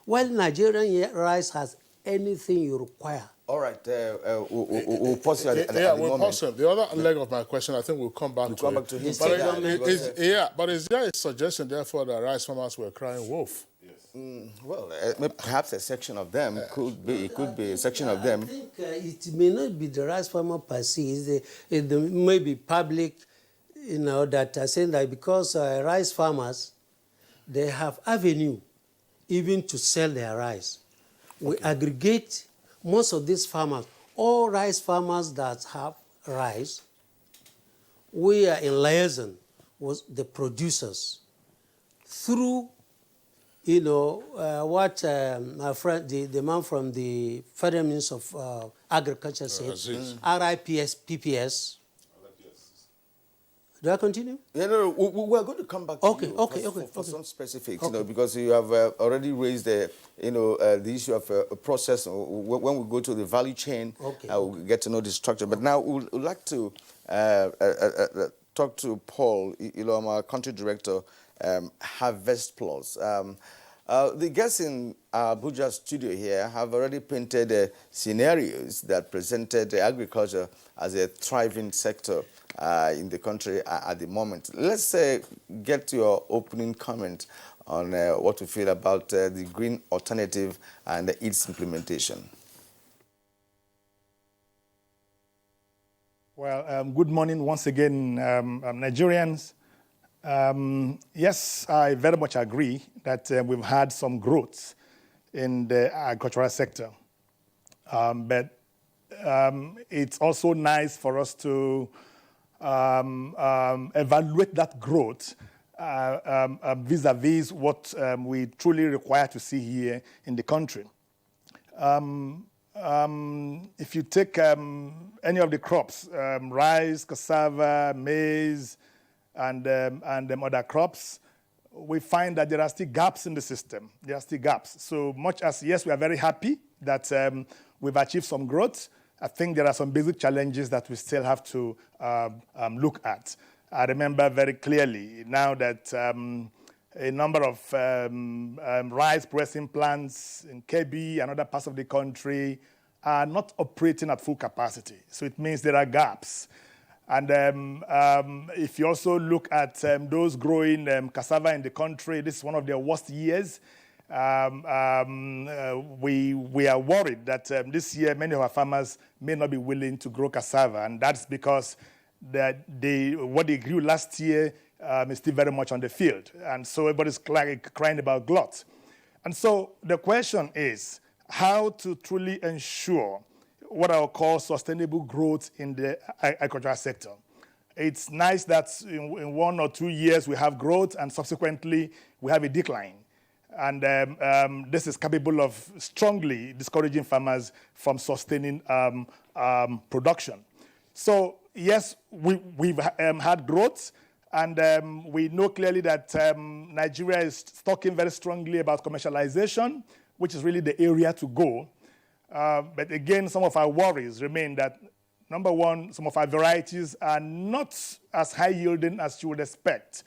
While Nigerian rice has anything you require. All right, we'll pause it at the we'll moment. pause it. The other leg of my question, I think we'll come back to it. But is there a suggestion, therefore, that rice farmers were crying wolf? Well, perhaps a section of them could be. It could be a section of them. I think it may not be the rice farmer per se. It may be public, that are saying that because rice farmers, they have avenue even to sell their rice. We aggregate most of these farmers, all rice farmers that have rice, we are in liaison with the producers through, what my friend, the man from the Federal Ministry of Agriculture said, RIPS, PPS. Do I continue? Yeah, no, we're going to come back to you for some specifics, because you have already raised the issue of a process. When we go to the value chain, we'll get to know the structure. But now we'd like to talk to Paul Iloma, Country Director, Harvest Plus. The guests in Abuja studio here have already painted scenarios that presented agriculture as a thriving sector in the country at the moment. Let's get your opening comment on what you feel about the green alternative and its implementation. Well, good morning once again, Nigerians. Yes, I very much agree that we've had some growth in the agricultural sector. But it's also nice for us to evaluate that growth vis-a-vis what we truly require to see here in the country. If you take any of the crops, rice, cassava, maize, and other crops, we find that there are still gaps in the system. There are still gaps. So much as, yes, we are very happy that we've achieved some growth, I think there are some basic challenges that we still have to look at. I remember very clearly now that a number of rice processing plants in Kebbi and other parts of the country are not operating at full capacity. So it means there are gaps. And if you also look at those growing cassava in the country, this is one of their worst years. We are worried that this year many of our farmers may not be willing to grow cassava, and that's because what they grew last year is still very much on the field, and so everybody's crying about glut. And so the question is how to truly ensure what I will call sustainable growth in the agricultural sector. It's nice that in 1 or 2 years we have growth and subsequently we have a decline. And this is capable of strongly discouraging farmers from sustaining production. So yes, we've had growth, and we know clearly that Nigeria is talking very strongly about commercialization, which is really the area to go. But again, some of our worries remain that, number one, some of our varieties are not as high yielding as you would expect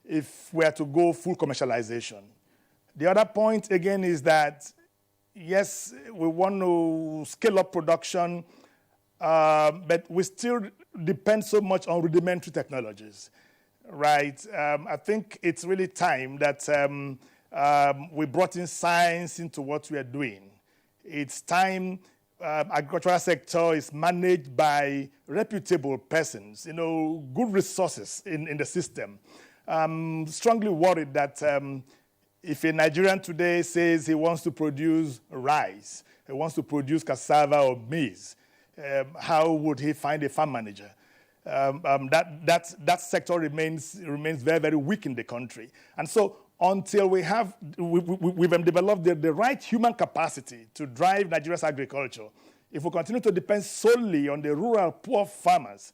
if we are to go full commercialization. The other point, again, is that, yes, we want to scale up production, but we still depend so much on rudimentary technologies, right? I think it's really time that we brought in science into what we are doing. It's time agricultural sector is managed by reputable persons, good resources in the system. I'm strongly worried that if a Nigerian today says he wants to produce rice, he wants to produce cassava or maize, how would he find a farm manager? That sector remains very, very weak in the country. And so until we've developed the right human capacity to drive Nigeria's agriculture, if we continue to depend solely on the rural poor farmers,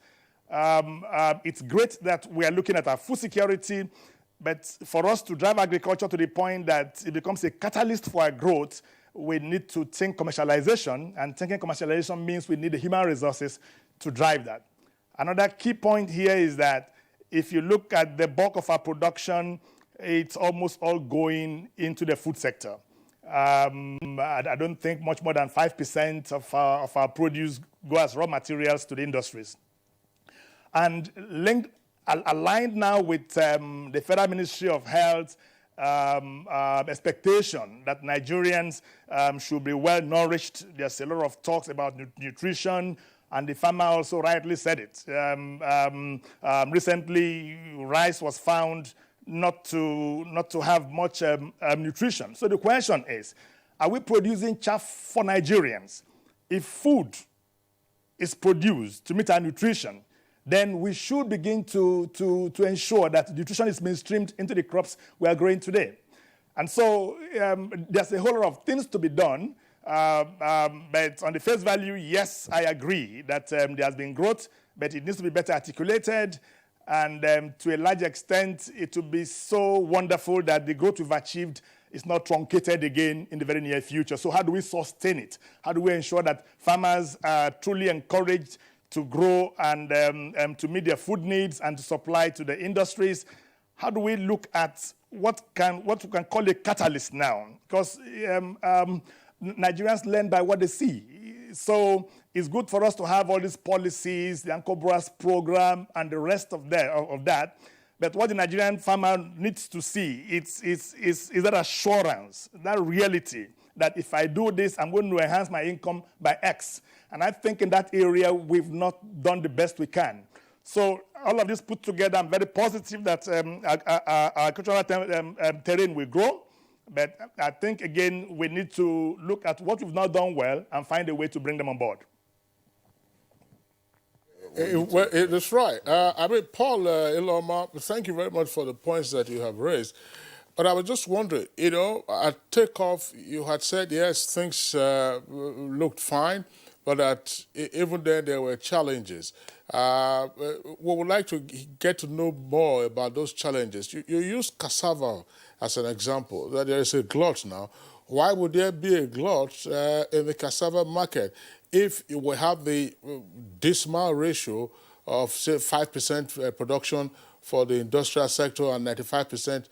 it's great that we are looking at our food security, but for us to drive agriculture to the point that it becomes a catalyst for our growth, we need to think commercialization, and thinking commercialization means we need the human resources to drive that. Another key point here is that if you look at the bulk of our production, it's almost all going into the food sector. I don't think much more than 5% of our produce go as raw materials to the industries. And aligned now with the Federal Ministry of Health expectation that Nigerians should be well nourished. There's a lot of talks about nutrition, and the farmer also rightly said it. Recently, rice was found not to have much nutrition. So the question is, are we producing chaff for Nigerians? If food is produced to meet our nutrition, then we should begin to ensure that nutrition is mainstreamed into the crops we are growing today. And so there's a whole lot of things to be done. But on the face value, yes, I agree that there has been growth, but it needs to be better articulated. And to a large extent, it will be so wonderful that the growth we've achieved is not truncated again in the very near future. So how do we sustain it? How do we ensure that farmers are truly encouraged to grow and to meet their food needs and to supply to the industries? How do we look at what we can call a catalyst now? Because Nigerians learn by what they see. So it's good for us to have all these policies, the Ankobras program, and the rest of that. But what the Nigerian farmer needs to see is that assurance, that reality, that if I do this, I'm going to enhance my income by X. And I think in that area, we've not done the best we can. So all of this put together, I'm very positive that our agricultural terrain will grow. But I think, again, we need to look at what we've not done well and find a way to bring them on board. Well, that's right. I mean, Paul Iloma, thank you very much for the points that you have raised. But I was just wondering, at takeoff, you had said, yes, things looked fine, but that even then there were challenges. We would like to get to know more about those challenges. You used cassava as an example, that there is a glut now. Why would there be a glut in the cassava market if we have the dismal ratio of, say, 5% production for the industrial sector and 95%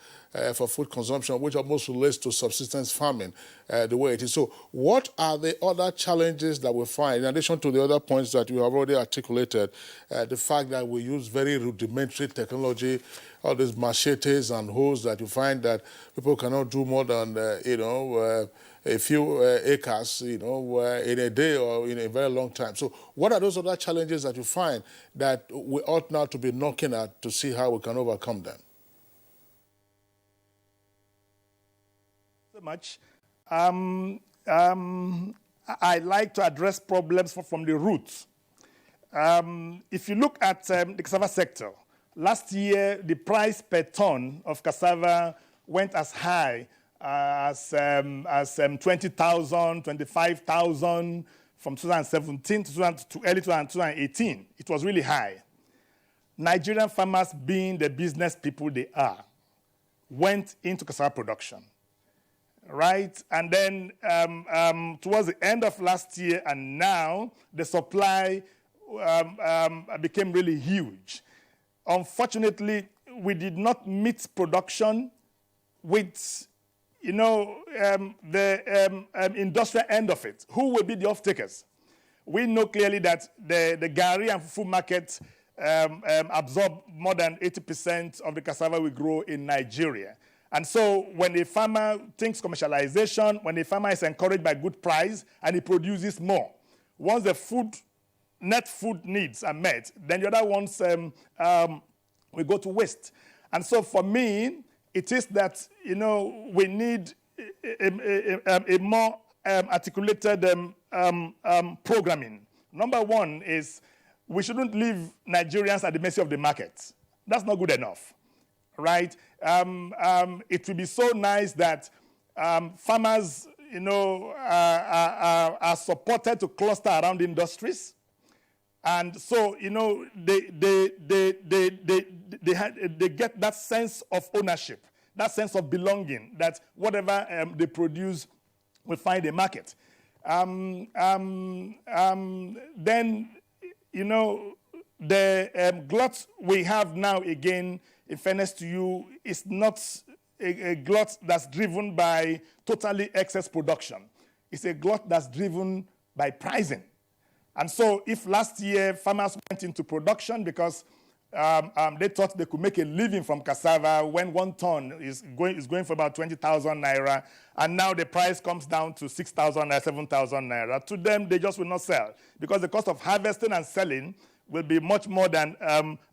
for food consumption, which almost relates to subsistence farming the way it is. So what are the other challenges that we find, in addition to the other points that you have already articulated, the fact that we use very rudimentary technology, all these machetes and hoes that you find that people cannot do more than, a few acres, in a day or in a very long time. So what are those other challenges that you find that we ought now to be knocking at to see how we can overcome them? So much. I like to address problems from the roots. If you look at the cassava sector, last year the price per ton of cassava went as high as 20,000, 25,000 from 2017 to early 2018. It was really high. Nigerian farmers, being the business people they are, went into cassava production, right? And then towards the end of last year and now, the supply became really huge. Unfortunately, we did not meet production with the industrial end of it. Who will be the off-takers? We know clearly that the Gari and Fufu market absorb more than 80% of the cassava we grow in Nigeria. And so when a farmer thinks commercialization, when a farmer is encouraged by good price and he produces more, once the net food needs are met, then the other ones will go to waste. And so for me, it is that, we need a more articulated programming. Number one is we shouldn't leave Nigerians at the mercy of the market. That's not good enough, right? It would be so nice that farmers, are supported to cluster around industries. And so, they get that sense of ownership, that sense of belonging, that whatever they produce will find a market. Then, the glut we have now, again, in fairness to you, is not a glut that's driven by totally excess production. It's a glut that's driven by pricing. And so if last year farmers went into production because they thought they could make a living from cassava when 1 ton is going for about 20,000 naira, and now the price comes down to 6,000 naira, 7,000 naira, to them they just will not sell because the cost of harvesting and selling will be much more than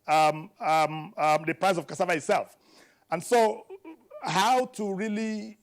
the price of cassava itself. And so how to really,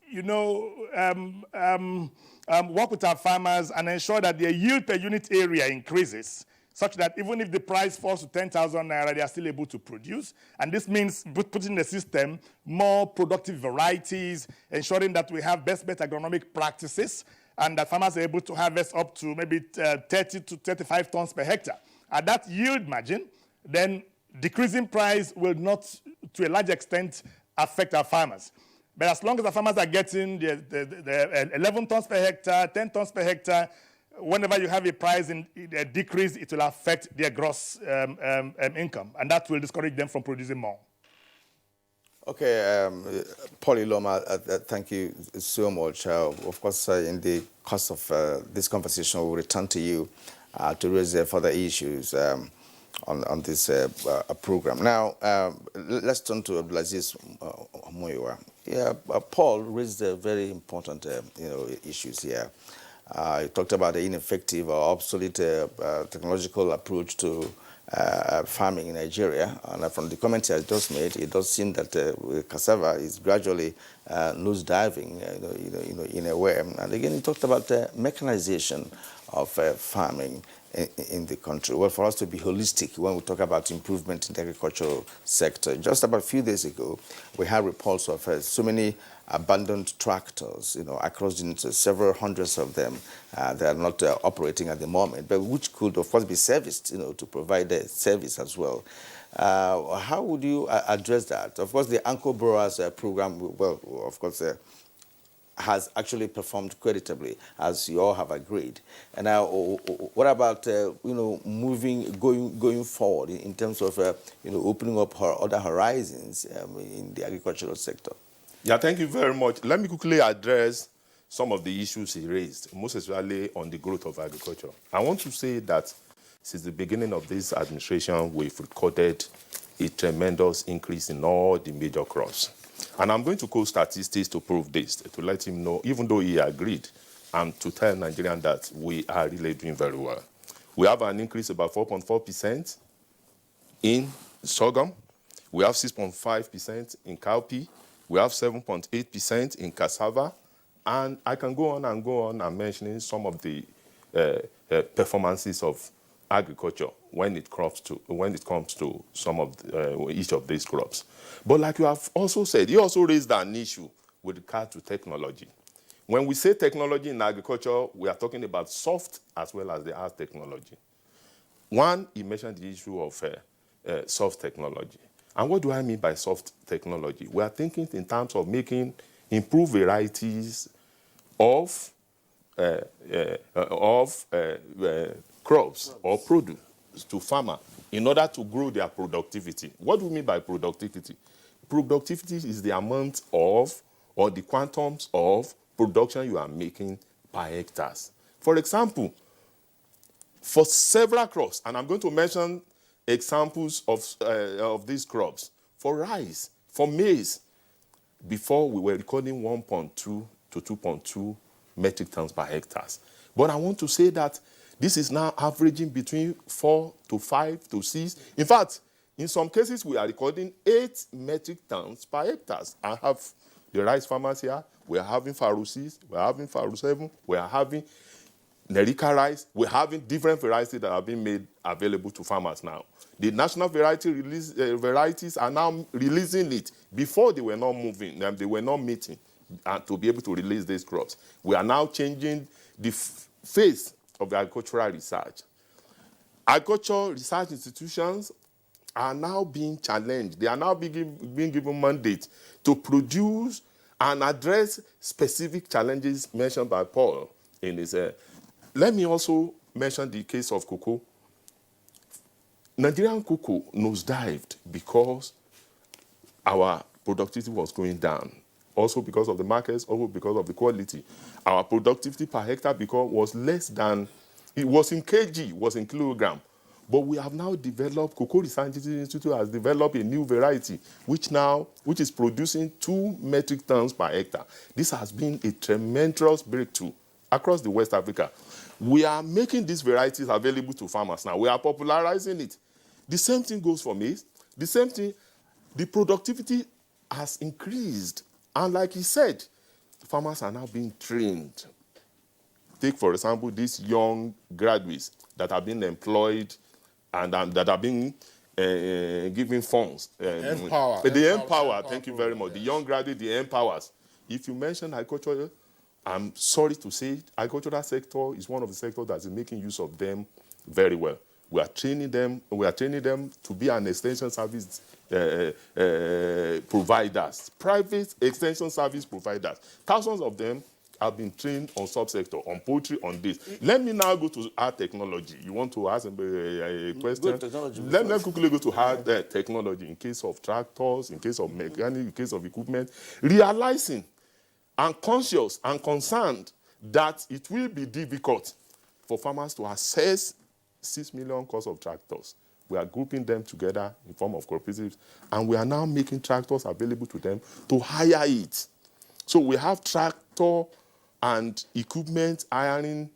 work with our farmers and ensure that their yield per unit area increases, such that even if the price falls to 10,000 naira, they are still able to produce. And this means putting in the system more productive varieties, ensuring that we have best agronomic practices, and that farmers are able to harvest up to maybe 30 to 35 tons per hectare. At that yield margin, then decreasing price will not, to a large extent, affect our farmers. But as long as the farmers are getting the 11 tons per hectare, 10 tons per hectare, whenever you have a price decrease, it will affect their gross income, and that will discourage them from producing more. Okay, Paul Iloma, thank you so much. Of course, in the course of this conversation, we'll return to you to raise further issues on this program. Now, let's turn to Abdulaziz Moyowa. Yeah, Paul raised very important issues here. He talked about the ineffective or obsolete technological approach to farming in Nigeria. And from the comments I just made, it does seem that cassava is gradually nose-diving, in a way. And again, he talked about mechanization of farming in the country. Well, for us to be holistic when we talk about improvement in the agricultural sector, just about a few days ago, we had reports of so many abandoned tractors, across several hundreds of them. They are not operating at the moment, but which could, of course, be serviced, to provide a service as well. How would you address that? Of course, the Anchor Borrowers program, well, of course, has actually performed creditably, as you all have agreed. And now, what about going forward in terms of opening up other horizons in the agricultural sector? Yeah, thank you very much. Let me quickly address some of the issues he raised, most especially on the growth of agriculture. I want to say that since the beginning of this administration, we've recorded a tremendous increase in all the major crops. And I'm going to quote statistics to prove this, to let him know, even though he agreed, and to tell Nigerians that we are really doing very well. We have an increase about 4.4% in sorghum. We have 6.5% in cowpea. We have 7.8% in cassava. And I can go on and mentioning some of the performances of agriculture when it comes to some of each of these crops. But like you have also said, you also raised an issue with regard to technology. When we say technology in agriculture, we are talking about soft as well as the hard technology. One, you mentioned the issue of soft technology. And what do I mean by soft technology? We are thinking in terms of making improved varieties of crops or produce to farmers in order to grow their productivity. What do we mean by productivity? Productivity is the amount of or the quantums of production you are making per hectares. For example, for several crops, and I'm going to mention examples of these crops. For rice, for maize, before we were recording 1.2 to 2.2 metric tons per hectares. But I want to say that this is now averaging between 4 to 5 to 6. In fact, In some cases, we are recording 8 metric tons per hectare. I have the rice farmers here. We are having Faru 6, we are having Faru 7, we are having Nerika rice. We're having different varieties that are being made available to farmers now. The national varieties are now releasing it. Before they were not moving, they were not meeting to be able to release these crops. We are now changing the face of the agricultural research. Agricultural research institutions are now being challenged. They are now being given mandate to produce and address specific challenges mentioned by Paul in his. Let me also mention the case of cocoa. Nigerian cocoa nosedived because our productivity was going down. Also because of the markets, also because of the quality. Our productivity per hectare was less than, it was in kg, was in kilogram. But we have now developed, Cocoa Research Institute has developed a new variety, which is producing 2 metric tons per hectare. This has been a tremendous breakthrough across the West Africa. We are making these varieties available to farmers now. We are popularizing it. The same thing goes for maize. The same thing, the productivity has increased. And like he said, farmers are now being trained. Take, for example, these young graduates that are being employed and that are being given funds. The empower, thank you very much. Yes. The young graduate, the empowers. If you mention agriculture, I'm sorry to say, agricultural sector is one of the sectors that is making use of them very well. We are training them to be an extension service providers, private extension service providers. Thousands of them have been trained on subsector, on poultry, on this. Let me now go to hard technology. You want to ask a question? Let me quickly go to hard technology in case of tractors, in case of mechanics, in case of equipment. Realizing and conscious and concerned that it will be difficult for farmers to access 6 million cost of tractors. We are grouping them together in form of cooperatives, and we are now making tractors available to them to hire it. So we have tractor and equipment hiring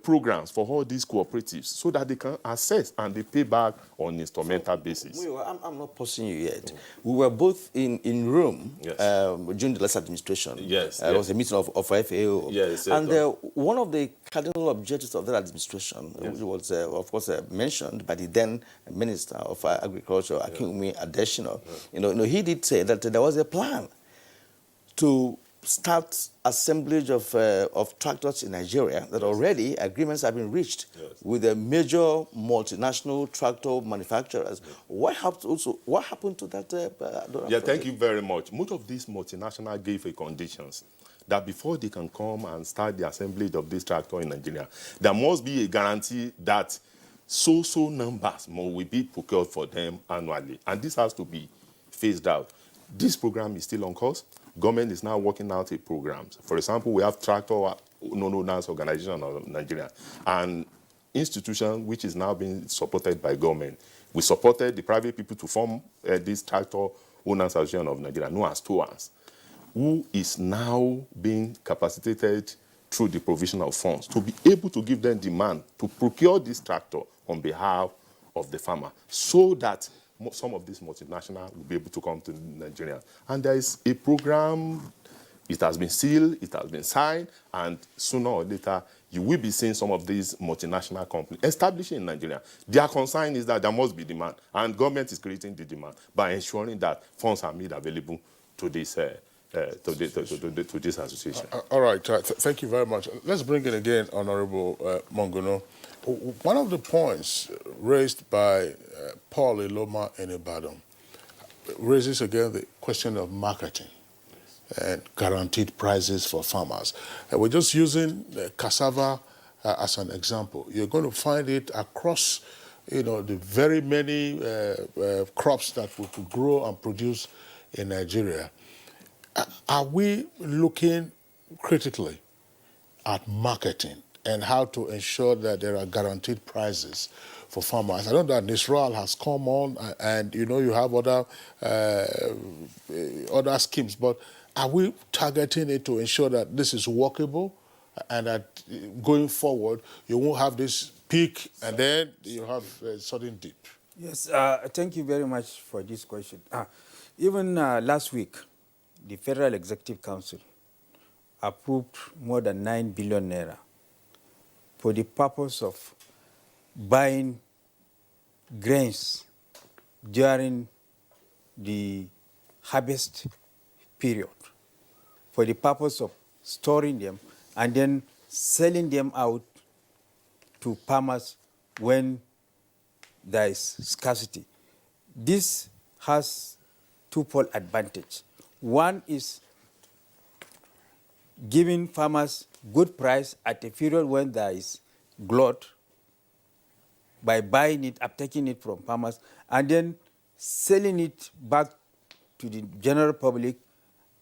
programs for all these cooperatives so that they can assess and they pay back on instrumental basis. I'm not pausing you yet. We were both in Rome during the last administration. Yes. There was a meeting of FAO. Yes. And one of the cardinal objectives of that administration, which was, of course, mentioned by the then Minister of Agriculture, Akinwumi Adesina, he did say that there was a plan to start assemblage of tractors in Nigeria, that already agreements have been reached with the major multinational tractor manufacturers. What happened to that? Thank you very much. Most of these multinationals gave a conditions that before they can come and start the assemblage of this tractor in Nigeria, there must be a guarantee that so numbers will be procured for them annually. And this has to be phased out. This program is still on course. Government is now working out a program. For example, we have Tractor No-No-Dance Organization of Nigeria, an institution which is now being supported by government. We supported the private people to form this Tractor Owners Association of Nigeria, known as TOANS, who is now being capacitated through the provision of funds to be able to give them demand to procure this tractor on behalf of the farmer, so that some of these multinationals will be able to come to Nigeria. And there is a program, it has been sealed, it has been signed, and sooner or later, you will be seeing some of these multinational companies establishing in Nigeria. Their concern is that there must be demand, and government is creating the demand by ensuring that funds are made available to this to this association. All right, thank you very much. Let's bring in again Honorable Monguno. One of the points raised by Paul Iloma in Ibadan raises again the question of marketing and guaranteed prices for farmers. We're just using cassava as an example. You're going to find it across, the very many crops that we could grow and produce in Nigeria. Are we looking critically at marketing and how to ensure that there are guaranteed prices for farmers? I know that Nisral has come on, and you have other schemes, but are we targeting it to ensure that this is workable and that going forward you won't have this peak and then you have a sudden dip? Yes, thank you very much for this question. Even last week, the Federal Executive Council approved more than 9 billion naira for the purpose of buying grains during the harvest period, for the purpose of storing them and then selling them out to farmers when there is scarcity. This has twofold advantage. One is giving farmers good price at a period when there is glut by buying it, uptaking it from farmers, and then selling it back to the general public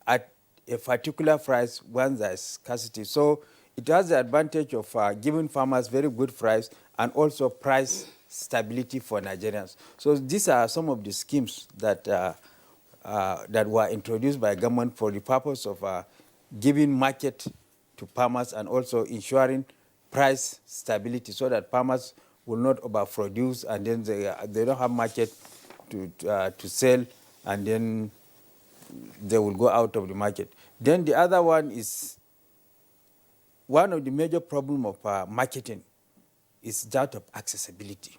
at a particular price when there is scarcity. So it has the advantage of giving farmers very good price and also price stability for Nigerians. So these are some of the schemes that that were introduced by government for the purpose of giving market to farmers and also ensuring price stability so that farmers will not overproduce and then they don't have market to sell and then they will go out of the market. Then the other one is one of the major problems of marketing is that of accessibility.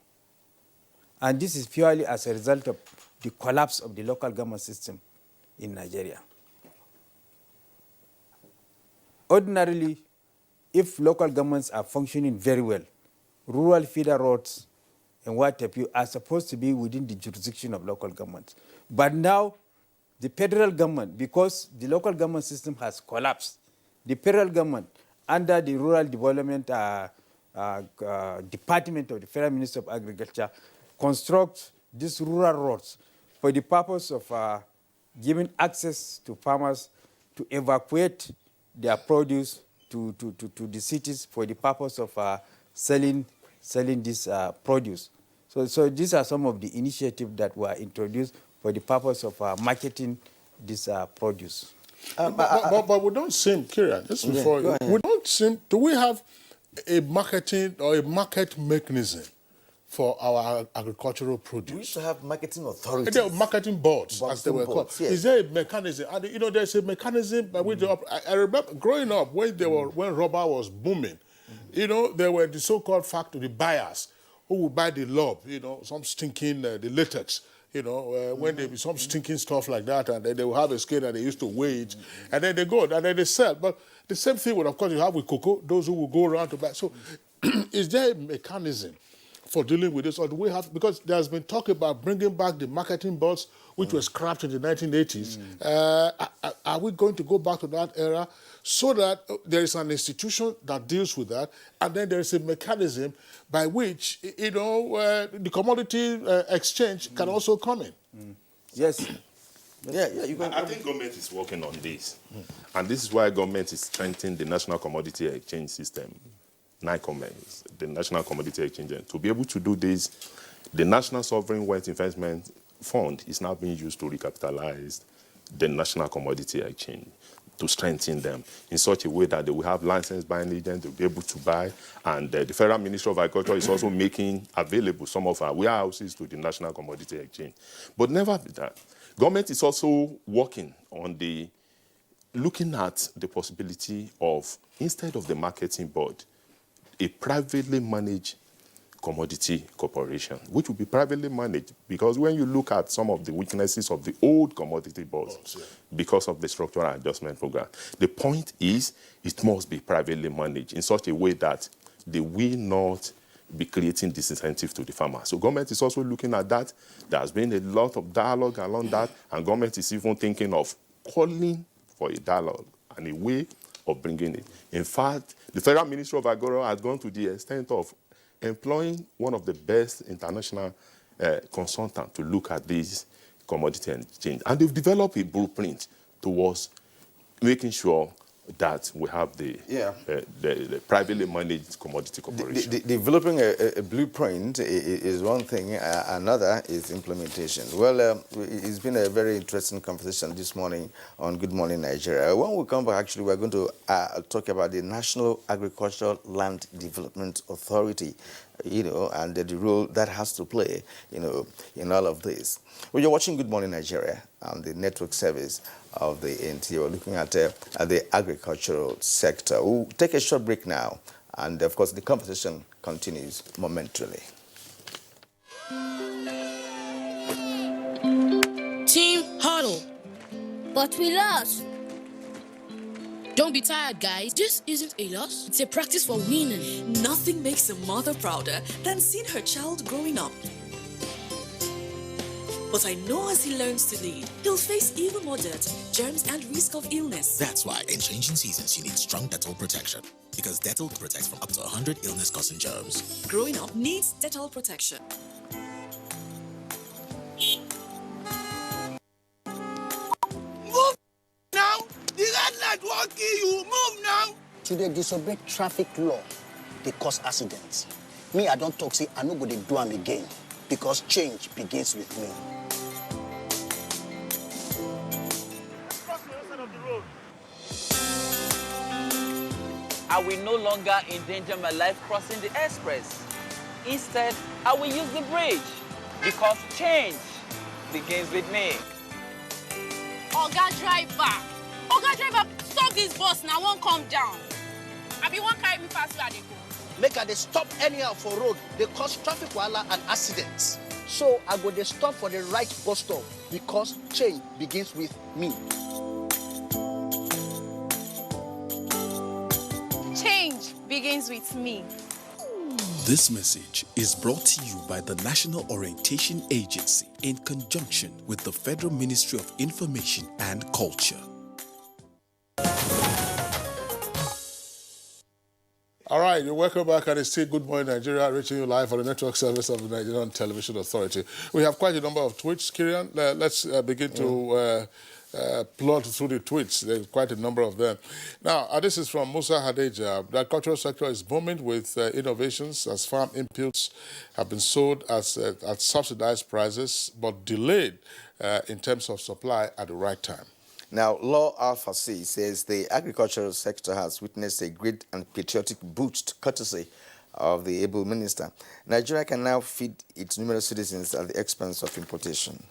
And this is purely as a result of the collapse of the local government system in Nigeria. Ordinarily, if local governments are functioning very well, rural feeder roads and what have you are supposed to be within the jurisdiction of local governments. But now, the federal government, because the local government system has collapsed, the federal government, under the Rural Development Department of the Federal Ministry of Agriculture, constructs these rural roads for the purpose of giving access to farmers to evacuate their produce to the cities for the purpose of selling this produce. So these are some of the initiatives that were introduced for the purpose of marketing this produce. But we don't seem, Kieran, just before, we don't seem, do we have a marketing or a market mechanism for our agricultural produce? We used to have marketing authorities. There were marketing boards, as they were called. Yes. Is there a mechanism? And, you know, there's a mechanism by which I remember growing up when rubber was booming. You know, there were the so-called factory buyers who would buy the lob, you know, some stinking, the latex, you know, when there be some stinking stuff like that, and then they will have a scale and they used to weigh it, and then they go, and then they sell. But the same thing would, of course, you have with cocoa, those who will go around to buy. So is there a mechanism for dealing with this, or do we have, because there's been talk about bringing back the marketing boards, which were scrapped in the 1980s. Are we going to go back to that era so that there is an institution that deals with that, and then there is a mechanism by which, you know, the commodity exchange can also come in? Yes. I think government is working on this. And this is why government is strengthening the National Commodity Exchange System, NICOMEX, the National Commodity Exchange. To be able to do this, the National Sovereign Wealth Investment Fund is now being used to recapitalize the National Commodity Exchange, to strengthen them in such a way that they will have licensed buying agents, they'll be able to buy, and the Federal Ministry of Agriculture is also making available some of our warehouses to the National Commodity Exchange. But never be that. Government is also working on looking at the possibility of, instead of the marketing board, a privately managed commodity corporation, which will be privately managed, because when you look at some of the weaknesses of the old commodity boards, because of the structural adjustment program, the point is it must be privately managed in such a way that they will not be creating disincentive to the farmer. So government is also looking at that. There has been a lot of dialogue along that, and government is even thinking of calling for a dialogue and a way of bringing it. In fact, the Federal Ministry of Agriculture has gone to the extent of employing one of the best international consultants to look at this commodity exchange. And they've developed a blueprint towards making sure that we have the privately managed commodity corporation. Developing a blueprint is one thing, another is implementation. Well, it's been a very interesting conversation this morning on Good Morning Nigeria. When we come back, actually, we're going to talk about the National Agricultural Land Development Authority, and the role that has to play, in all of this. Well, you're watching Good Morning Nigeria on the network service of the NTA. We're looking at the agricultural sector. We'll take a short break now, and of course the conversation continues momentarily. Team huddle. But we lost. Don't be tired, guys. This isn't a loss. It's a practice for winning. Nothing makes a mother prouder than seeing her child growing up. But I know as he learns to lead, he'll face even more dirt, germs, and risk of illness. That's why in changing seasons, you need strong Dettol protection. Because Dettol protects from up to 100 illness-causing germs. Growing up needs Dettol protection. Move now! The red light won't kill you. Move now! To they disobey traffic law, they cause accidents. Me, I don't talk, say, I no go dey do am again. Because change begins with me. I will no longer endanger my life crossing the express. Instead, I will use the bridge because change begins with me. Oga driver, stop this bus now, won't come down. I be one carry me past where they go. Make her they stop anyhow for road, they cause traffic wahala and accidents. So I go they stop for the right bus stop because change begins with me. Change begins with me. This message is brought to you by the National Orientation Agency in conjunction with the Federal Ministry of Information and Culture. All right, you're welcome back, and it's still Good Morning Nigeria, reaching you live on the network service of the Nigerian Television Authority. We have quite a number of tweets, Kirian. Let's begin to plot through the tweets. There's quite a number of them. Now, this is from Musa Hadeja. The agricultural sector is booming with innovations as farm inputs have been sold at subsidized prices, but delayed in terms of supply at the right time. Now, Law Alpha C says the agricultural sector has witnessed a great and patriotic boost courtesy of the able minister. Nigeria can now feed its numerous citizens at the expense of importation.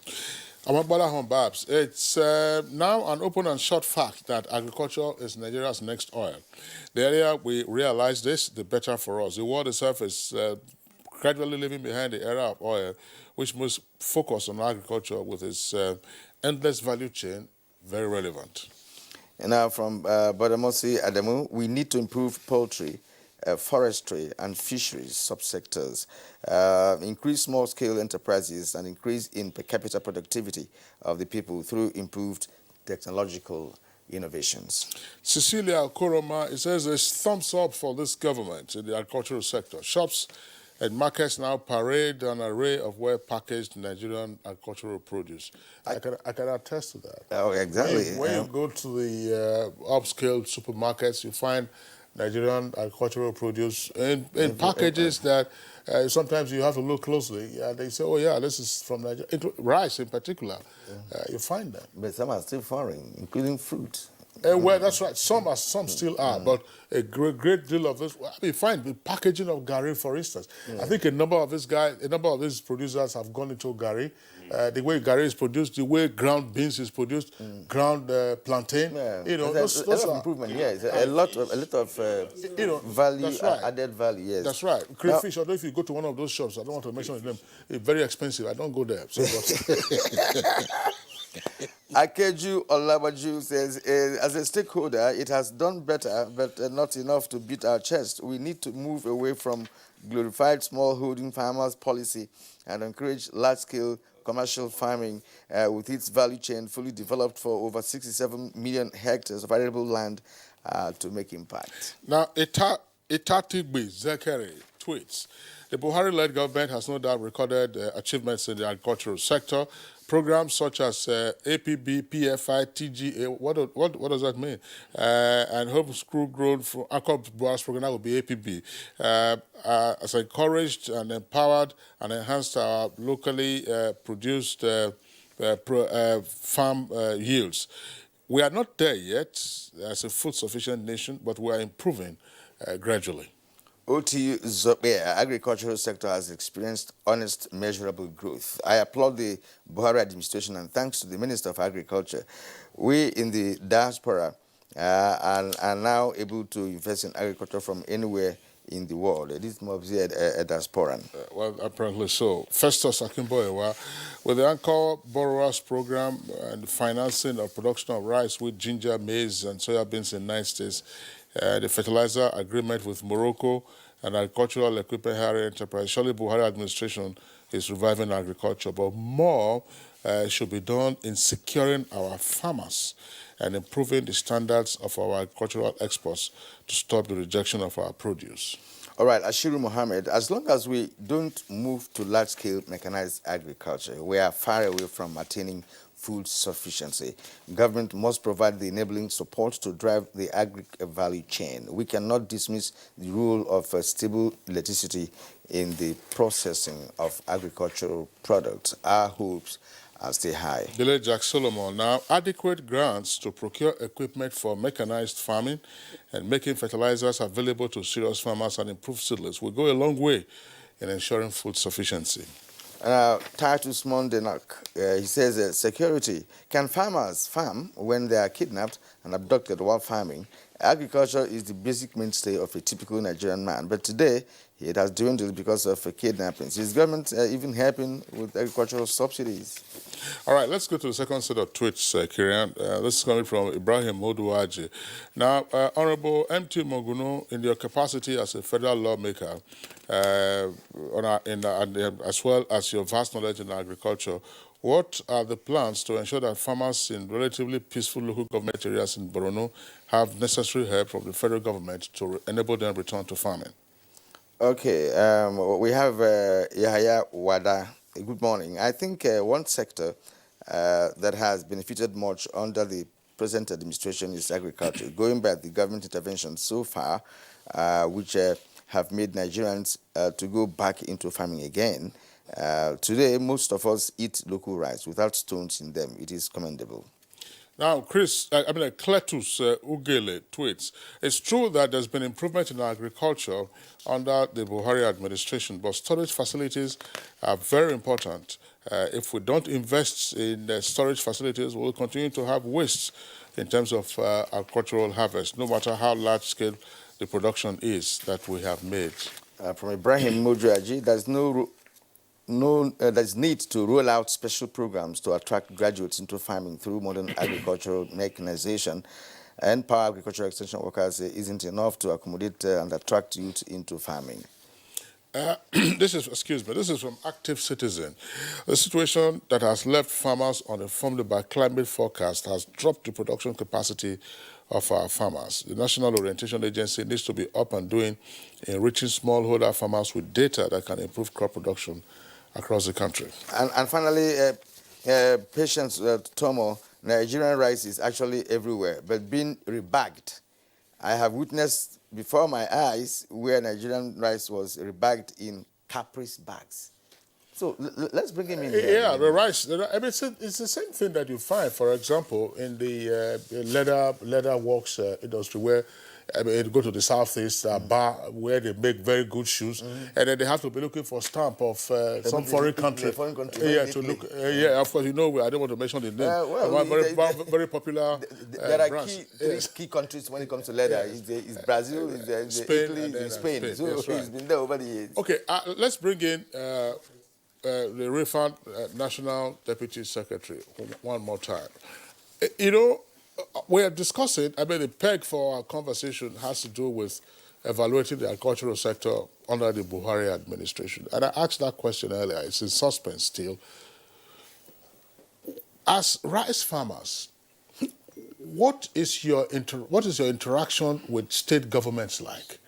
Babs, it's now an open and short fact that agriculture is Nigeria's next oil. The earlier we realize this, the better for us. The world itself is gradually leaving behind the era of oil, which must focus on agriculture with its endless value chain. Very relevant. And now from Badamosi Adamu, we need to improve poultry, forestry and fisheries subsectors, increase small-scale enterprises and increase in per capita productivity of the people through improved technological innovations. Cecilia Koroma, it says there's thumbs up for this government in the agricultural sector. Shops and markets now parade an array of well-packaged Nigerian agricultural produce. I can attest to that. Oh, exactly. When you go to the upscale supermarkets, you find Nigerian agricultural produce in packages that sometimes you have to look closely. They say, oh, yeah, this is from Nigeria. Rice in particular, you find that. But some are still foreign, including fruit. Well, that's right. Some still are, but a great deal of this. I mean, fine. The packaging of Gary, for instance. I think a number of these producers have gone into Gary. The way Gary is produced, the way ground beans is produced, ground plantain. Those are improvement. Yes, a lot of value, added value. Yes, that's right. Crayfish. Although if you go to one of those shops, I don't want to mention the name. It's very expensive. I don't go there. So Akeju Olabaju says, as a stakeholder, it has done better, but not enough to beat our chest. We need to move away from glorified smallholding farmers policy and encourage large-scale commercial farming with its value chain fully developed for over 67 million hectares of arable land to make impact. Now, Itatigbe Zekeri tweets, the Buhari-led government has no doubt recorded achievements in the agricultural sector, programs such as APB, PFI, TGA, what does that mean? And homeschool growth for Buhari's program, that would be APB, has encouraged and empowered and enhanced our locally produced farm yields. We are not there yet as a food-sufficient nation, but we are improving gradually. OTU Zobea, agricultural sector has experienced honest, measurable growth. I applaud the Buhari administration, and thanks to the Minister of Agriculture, we in the diaspora are now able to invest in agriculture from anywhere in the world. This must be a diasporan. Well, apparently so. Festus Akimboewa, with the Anchor Borrowers Program and financing of production of rice, wheat, ginger, maize, and soya beans in 9 states, the fertilizer agreement with Morocco and agricultural equipment hiring enterprise. Surely Buhari administration is reviving agriculture, but more should be done in securing our farmers and improving the standards of our agricultural exports to stop the rejection of our produce. All right, Ashiru Mohammed, as long as we don't move to large-scale mechanized agriculture, we are far away from attaining food sufficiency. Government must provide the enabling support to drive the agri-value chain. We cannot dismiss the role of stable electricity in the processing of agricultural products. Our hopes are still high. Delay Jack Solomon, now adequate grants to procure equipment for mechanized farming and making fertilizers available to serious farmers and improve seedlings will go a long way in ensuring food sufficiency. Titus Mondenok, he says, security. Can farmers farm when they are kidnapped and abducted while farming? Agriculture is the basic mainstay of a typical Nigerian man, but today it has dwindled because of kidnappings. Is government even helping with agricultural subsidies? All right, let's go to the second set of tweets, Kirian. This is coming from Ibrahim Moduaji. Now, Honorable M.T. Moguno, in your capacity as a federal lawmaker, as well as your vast knowledge in agriculture, what are the plans to ensure that farmers in relatively peaceful local government areas in Borno have necessary help from the federal government to enable them return to farming? Okay, we have Yahaya Wada. Good morning. I think one sector that has benefited much under the present administration is agriculture, going by the government intervention so far, which have made Nigerians to go back into farming again. Today, most of us eat local rice without stones in them. It is commendable. Now, Cletus Ugele tweets, it's true that there's been improvement in agriculture under the Buhari administration, but storage facilities are very important. If we don't invest in storage facilities, we'll continue to have waste in terms of agricultural harvest, no matter how large-scale the production is that we have made. From Ibrahim Mudraji, there's need to roll out special programs to attract graduates into farming through modern agricultural mechanization. And power agricultural extension workers isn't enough to accommodate and attract youth into farming. This is from Active Citizen. The situation that has left farmers uninformed by climate forecast has dropped the production capacity of our farmers. The National Orientation Agency needs to be up and doing in reaching smallholder farmers with data that can improve crop production across the country. And finally, Patience Tomo, Nigerian rice is actually everywhere, but being rebagged. I have witnessed before my eyes where Nigerian rice was rebagged in Caprice bags. So let's bring him in here. Yeah, the rice. It's the same thing that you find, for example, in the leather works industry, where you go to the southeast bar where they make very good shoes, and then they have to be looking for stamp of some foreign country. Yeah, to look. Yeah, of course, you know, I don't want to mention the name. Very popular. There are three key countries when it comes to leather. It's Brazil, it's Spain, Italy, it's Spain. So right. He's been there over the years. Okay, let's bring in the refund National Deputy Secretary one more time. You know, we are discussing, the peg for our conversation has to do with evaluating the agricultural sector under the Buhari administration. And I asked that question earlier. It's in suspense still. As rice farmers, what is your interaction with state governments like?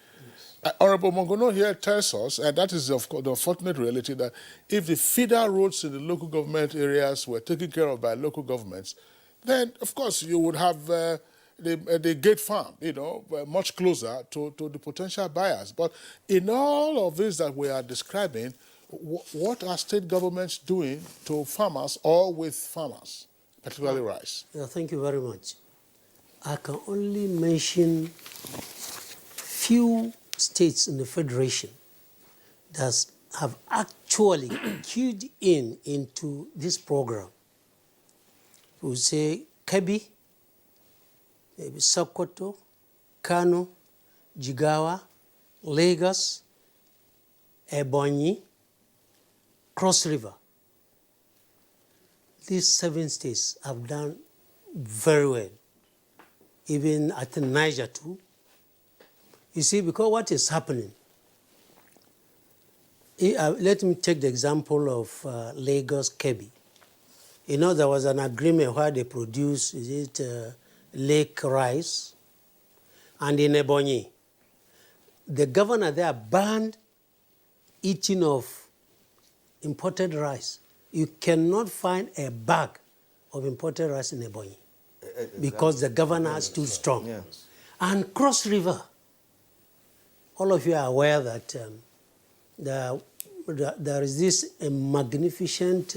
Honorable Mongono here tells us, and that is of course the unfortunate reality, that if the feeder roads in the local government areas were taken care of by local governments, then of course you would have the gate farm, much closer to the potential buyers. But in all of this that we are describing, what are state governments doing to farmers or with farmers, particularly rice? Yeah, thank you very much. I can only mention few states in the Federation that have actually keyed into this program. We would say Kebbi, maybe Sokoto, Kano, Jigawa, Lagos, Ebonyi, Cross River. These 7 states have done very well. Even at Niger too. You see, because what is happening, let me take the example of Lagos, Kebbi. There was an agreement where they produce, lake rice, and in Ebonyi, the governor there banned eating of imported rice. You cannot find a bag of imported rice in Ebonyi because the governor is too strong. Yes. And Cross River, all of you are aware that there is this magnificent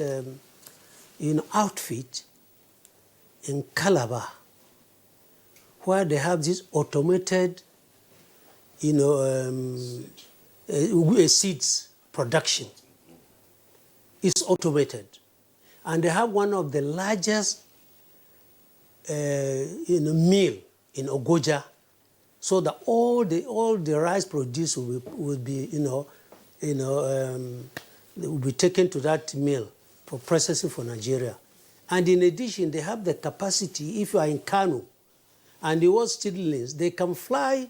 outfit in Calabar where they have this automated seeds production. It's automated. And they have one of the largest mill in Abuja, so that all the rice produced will be taken to that mill for processing for Nigeria. And in addition, they have the capacity, if you are in Kano and you want seedlings, they can fly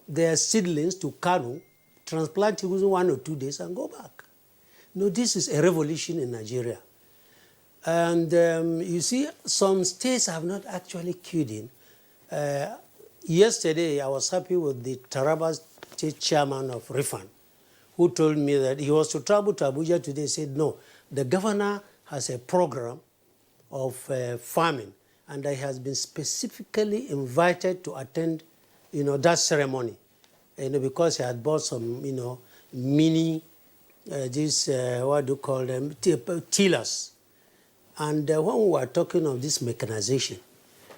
their seedlings to Kano, transplant it within 1 or 2 days and go back. This is a revolution in Nigeria. And you see, some states have not actually keyed in. Yesterday, I was happy with the Taraba State Chairman of Rifan, who told me that he was to travel to Abuja today. He said, no, the governor has a program of farming, and he has been specifically invited to attend, that ceremony, because he had bought some, mini, what do you call them, tillers. And when we were talking of this mechanization,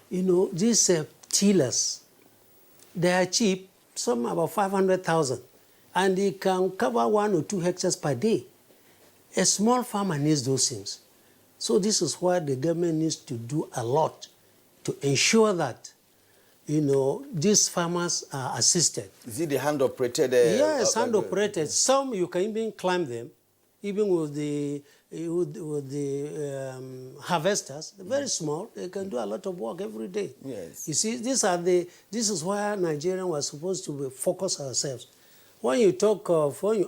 these tillers, they are cheap, some about 500,000, and they can cover 1 or 2 hectares per day. A small farmer needs those things. So this is why the government needs to do a lot to ensure that, these farmers are assisted. Is it the hand-operated? Yes, hand-operated. Some you can even climb them, even with the harvesters. They're very small. They can do a lot of work every day. Yes. You see, this is where Nigerians were supposed to focus ourselves. When you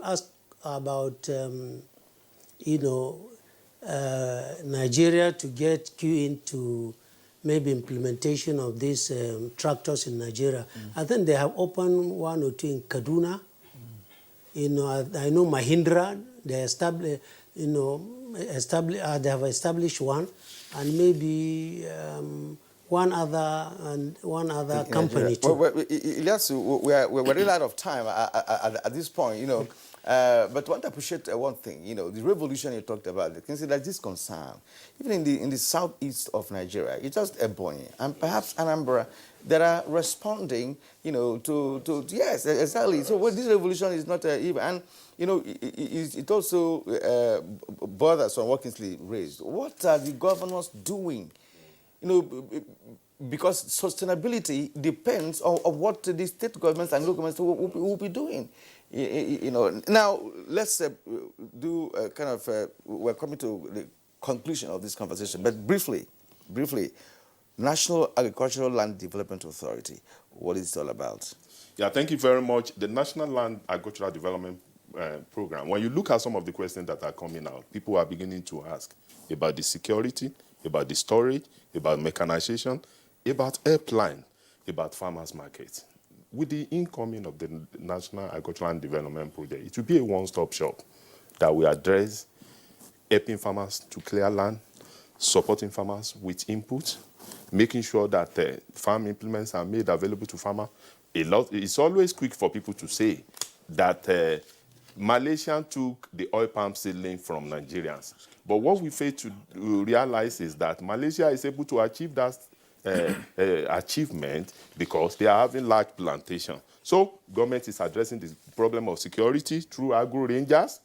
ask about, Nigeria to get into maybe implementation of these tractors in Nigeria, I think they have opened 1 or 2 in Kaduna. I know Mahindra, they have established one, and maybe one other company too. Ilyas, we're running out of time at this point, but I want to appreciate one thing, the revolution you talked about. You can see that this concern, even in the southeast of Nigeria, it's just Ebonyi and perhaps Anambra that are responding, to yes, exactly. So this revolution is not even, and it also bothers on what Kingsley raised. What are the governors doing? Because sustainability depends on what the state governments and local governments will be doing. Now let's do kind of. We're coming to the conclusion of this conversation, but briefly, National Agricultural Land Development Authority. What is it all about? Yeah, thank you very much. The National Land Agricultural Development Program. When you look at some of the questions that are coming out, people are beginning to ask about the security, about the storage, about mechanization, about airline, about farmers markets. with the incoming of the National Agricultural and Development Project, it will be a one-stop shop that will address helping farmers to clear land, supporting farmers with input, making sure that farm implements are made available to farmers. It's always quick for people to say that Malaysian took the oil palm seedling from Nigerians. But what we fail to realize is that Malaysia is able to achieve that achievement because they are having large plantation. So government is addressing the problem of security through agro rangers.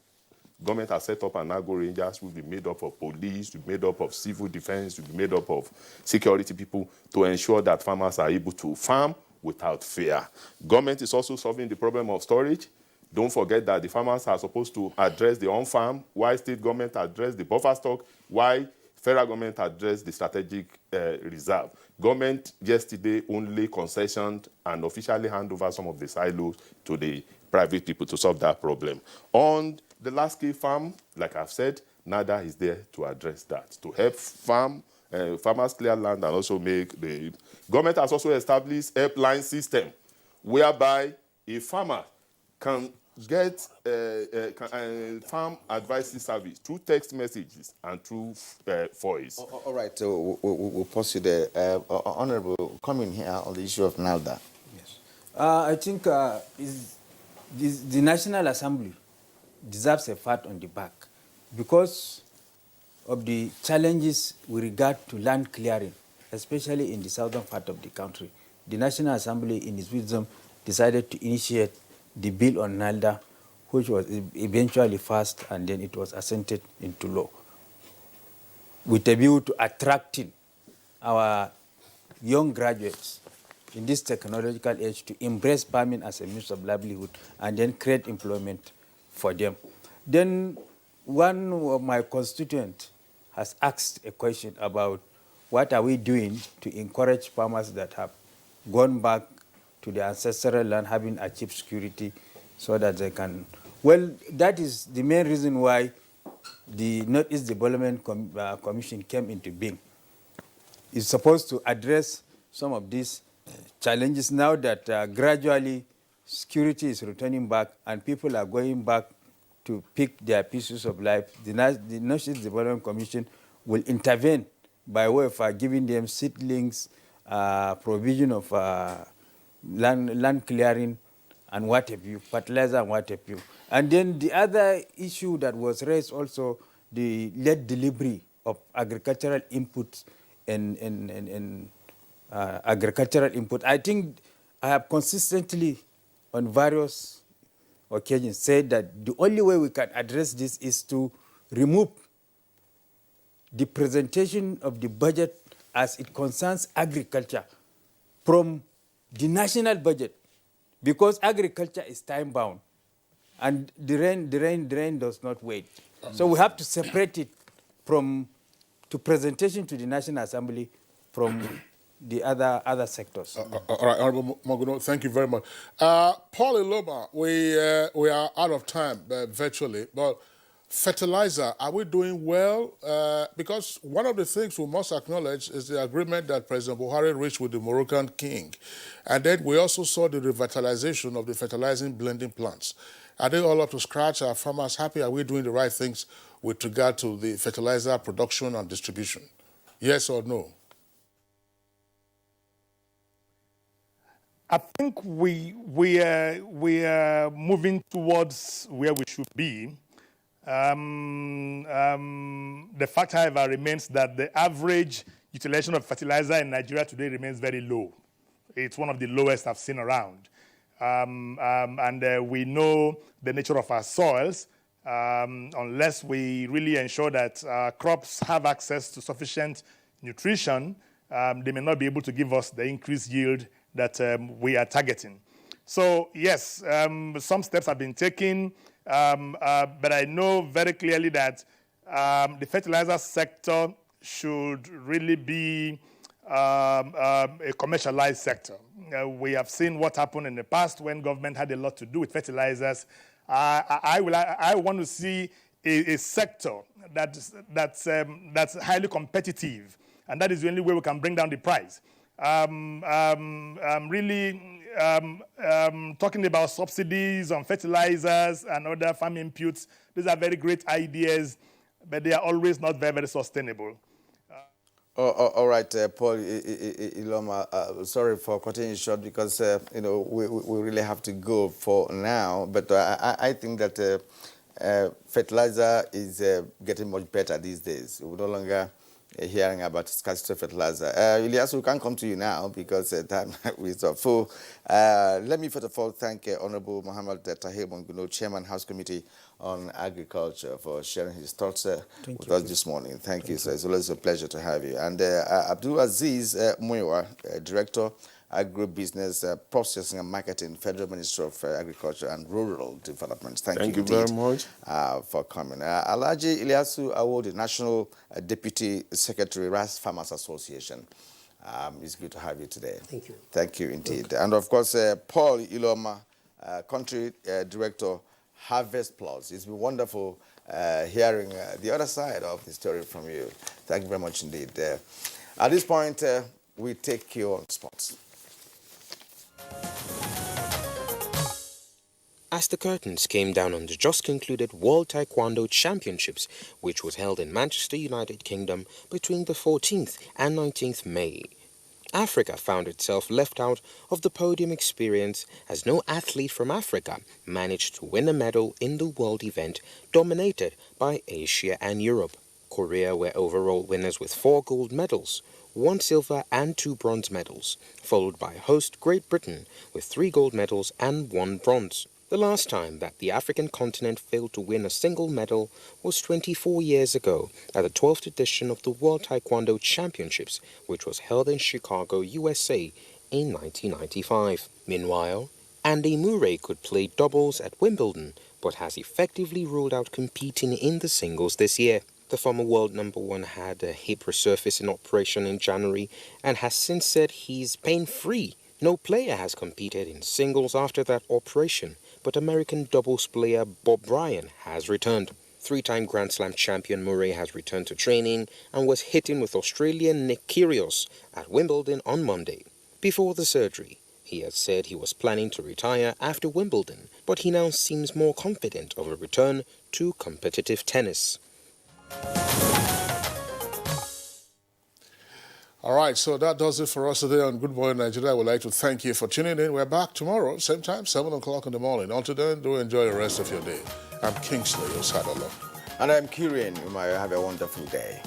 Government has set up an agro rangers will be made up of police, will be made up of civil defense, will be made up of security people to ensure that farmers are able to farm without fear. Government is also solving the problem of storage. Don't forget that the farmers are supposed to address the on-farm, while state government address the buffer stock, while federal government address the strategic reserve. Government yesterday only concessioned and officially hand over some of the silos to the private people to solve that problem. On the large-scale farm, like I've said, NADA is there to address that, to help farmers clear land and also make the... Government has also established a helpline system whereby a farmer can get farm advisory service through text messages and through voice. All right, so we'll pause you there. Honorable, coming here on the issue of NADA. Yes. I think the National Assembly deserves a pat on the back because of the challenges with regard to land clearing, especially in the southern part of the country. The National Assembly, in its wisdom, decided to initiate the bill on NALDA, which was eventually passed and then it was assented into law, with a view to attracting our young graduates in this technological age to embrace farming as a means of livelihood and then create employment for them. Then one of my constituents has asked a question about what are we doing to encourage farmers that have gone back to their ancestral land, having achieved security, so that they can... Well, that is the main reason why the Northeast Development Commission came into being. It's supposed to address some of these challenges now that gradually security is returning back and people are going back to pick their pieces of life. The Northeast Development Commission will intervene by way of giving them seedlings, provision of land clearing, and what have you, fertilizer and what have you. And then the other issue that was raised also, the late delivery of agricultural inputs and agricultural input. I think I have consistently, on various occasions, said that the only way we can address this is to remove the presentation of the budget as it concerns agriculture from the national budget, because agriculture is time-bound and the rain does not wait. So we have to separate it to presentation to the National Assembly from the other sectors. All right, Honorable Maguno, thank you very much. Paul Iloma, we are out of time virtually, but fertilizer, are we doing well? Because one of the things we must acknowledge is the agreement that President Buhari reached with the Moroccan king. And then we also saw the revitalization of the fertilizing blending plants. Are they all up to scratch? Are farmers happy? Are we doing the right things with regard to the fertilizer production and distribution? Yes or no? I think we are moving towards where we should be. The fact, however, remains that the average utilization of fertilizer in Nigeria today remains very low. It's one of the lowest I've seen around. We know the nature of our soils. Unless we really ensure that crops have access to sufficient nutrition, they may not be able to give us the increased yield that we are targeting. So yes, some steps have been taken, but I know very clearly that the fertilizer sector should really be a commercialized sector. We have seen what happened in the past when government had a lot to do with fertilizers. I want to see a sector that's highly competitive, and that is the only way we can bring down the price. Really, talking about subsidies on fertilizers and other farm inputs. These are very great ideas, but they are always not very, very sustainable. All right, Paul Iloma, sorry for cutting you short because, you know, we really have to go for now. But I think that fertilizer is getting much better these days. We're no longer hearing about scarcity of fertilizer. Ilyas, we can't come to you now because time is full. Let me first of all thank Honorable Muhammad Tahir Monguno, Chairman, House Committee on Agriculture, for sharing his thoughts with us this morning. Thank you, sir. It's always a pleasure to have you. And Abdul Aziz Muiwa, Director, Agribusiness, Processing and Marketing, Federal Ministry of Agriculture and Rural Development. Thank you very much for coming. Alhaji Ilyasu Awodi, National Deputy Secretary, Rice Farmers Association. It's good to have you today. Thank you. Thank you indeed. And of course, Paul Iloma, Country Director, Harvest Plus. It's been wonderful hearing the other side of the story from you. Thank you very much indeed. At this point, we take you on spots. As the curtains came down on the just-concluded World Taekwondo Championships, which was held in Manchester, United Kingdom, between the 14th and 19th May, Africa found itself left out of the podium experience as no athlete from Africa managed to win a medal in the world event dominated by Asia and Europe. Korea were overall winners with 4 gold medals, 1 silver and 2 bronze medals, followed by host Great Britain with 3 gold medals and 1 bronze. The last time that the African continent failed to win a single medal was 24 years ago at the 12th edition of the World Taekwondo Championships, which was held in Chicago, USA in 1995. Meanwhile, Andy Murray could play doubles at Wimbledon, but has effectively ruled out competing in the singles this year. The former world number 1 had a hip resurface in operation in January and has since said he's pain-free. No player has competed in singles after that operation, but American doubles player Bob Bryan has returned. 3-time Grand Slam champion Murray has returned to training and was hitting with Australian Nick Kyrgios at Wimbledon on Monday. Before the surgery, he had said he was planning to retire after Wimbledon, but he now seems more confident of a return to competitive tennis. All right, so that does it for us today on Good Morning Nigeria. I would like to thank you for tuning in. We're back tomorrow, same time, 7 o'clock in the morning. Until then, do enjoy the rest of your day. I'm Kingsley Osadolo. And I'm Kieran. You might have a wonderful day.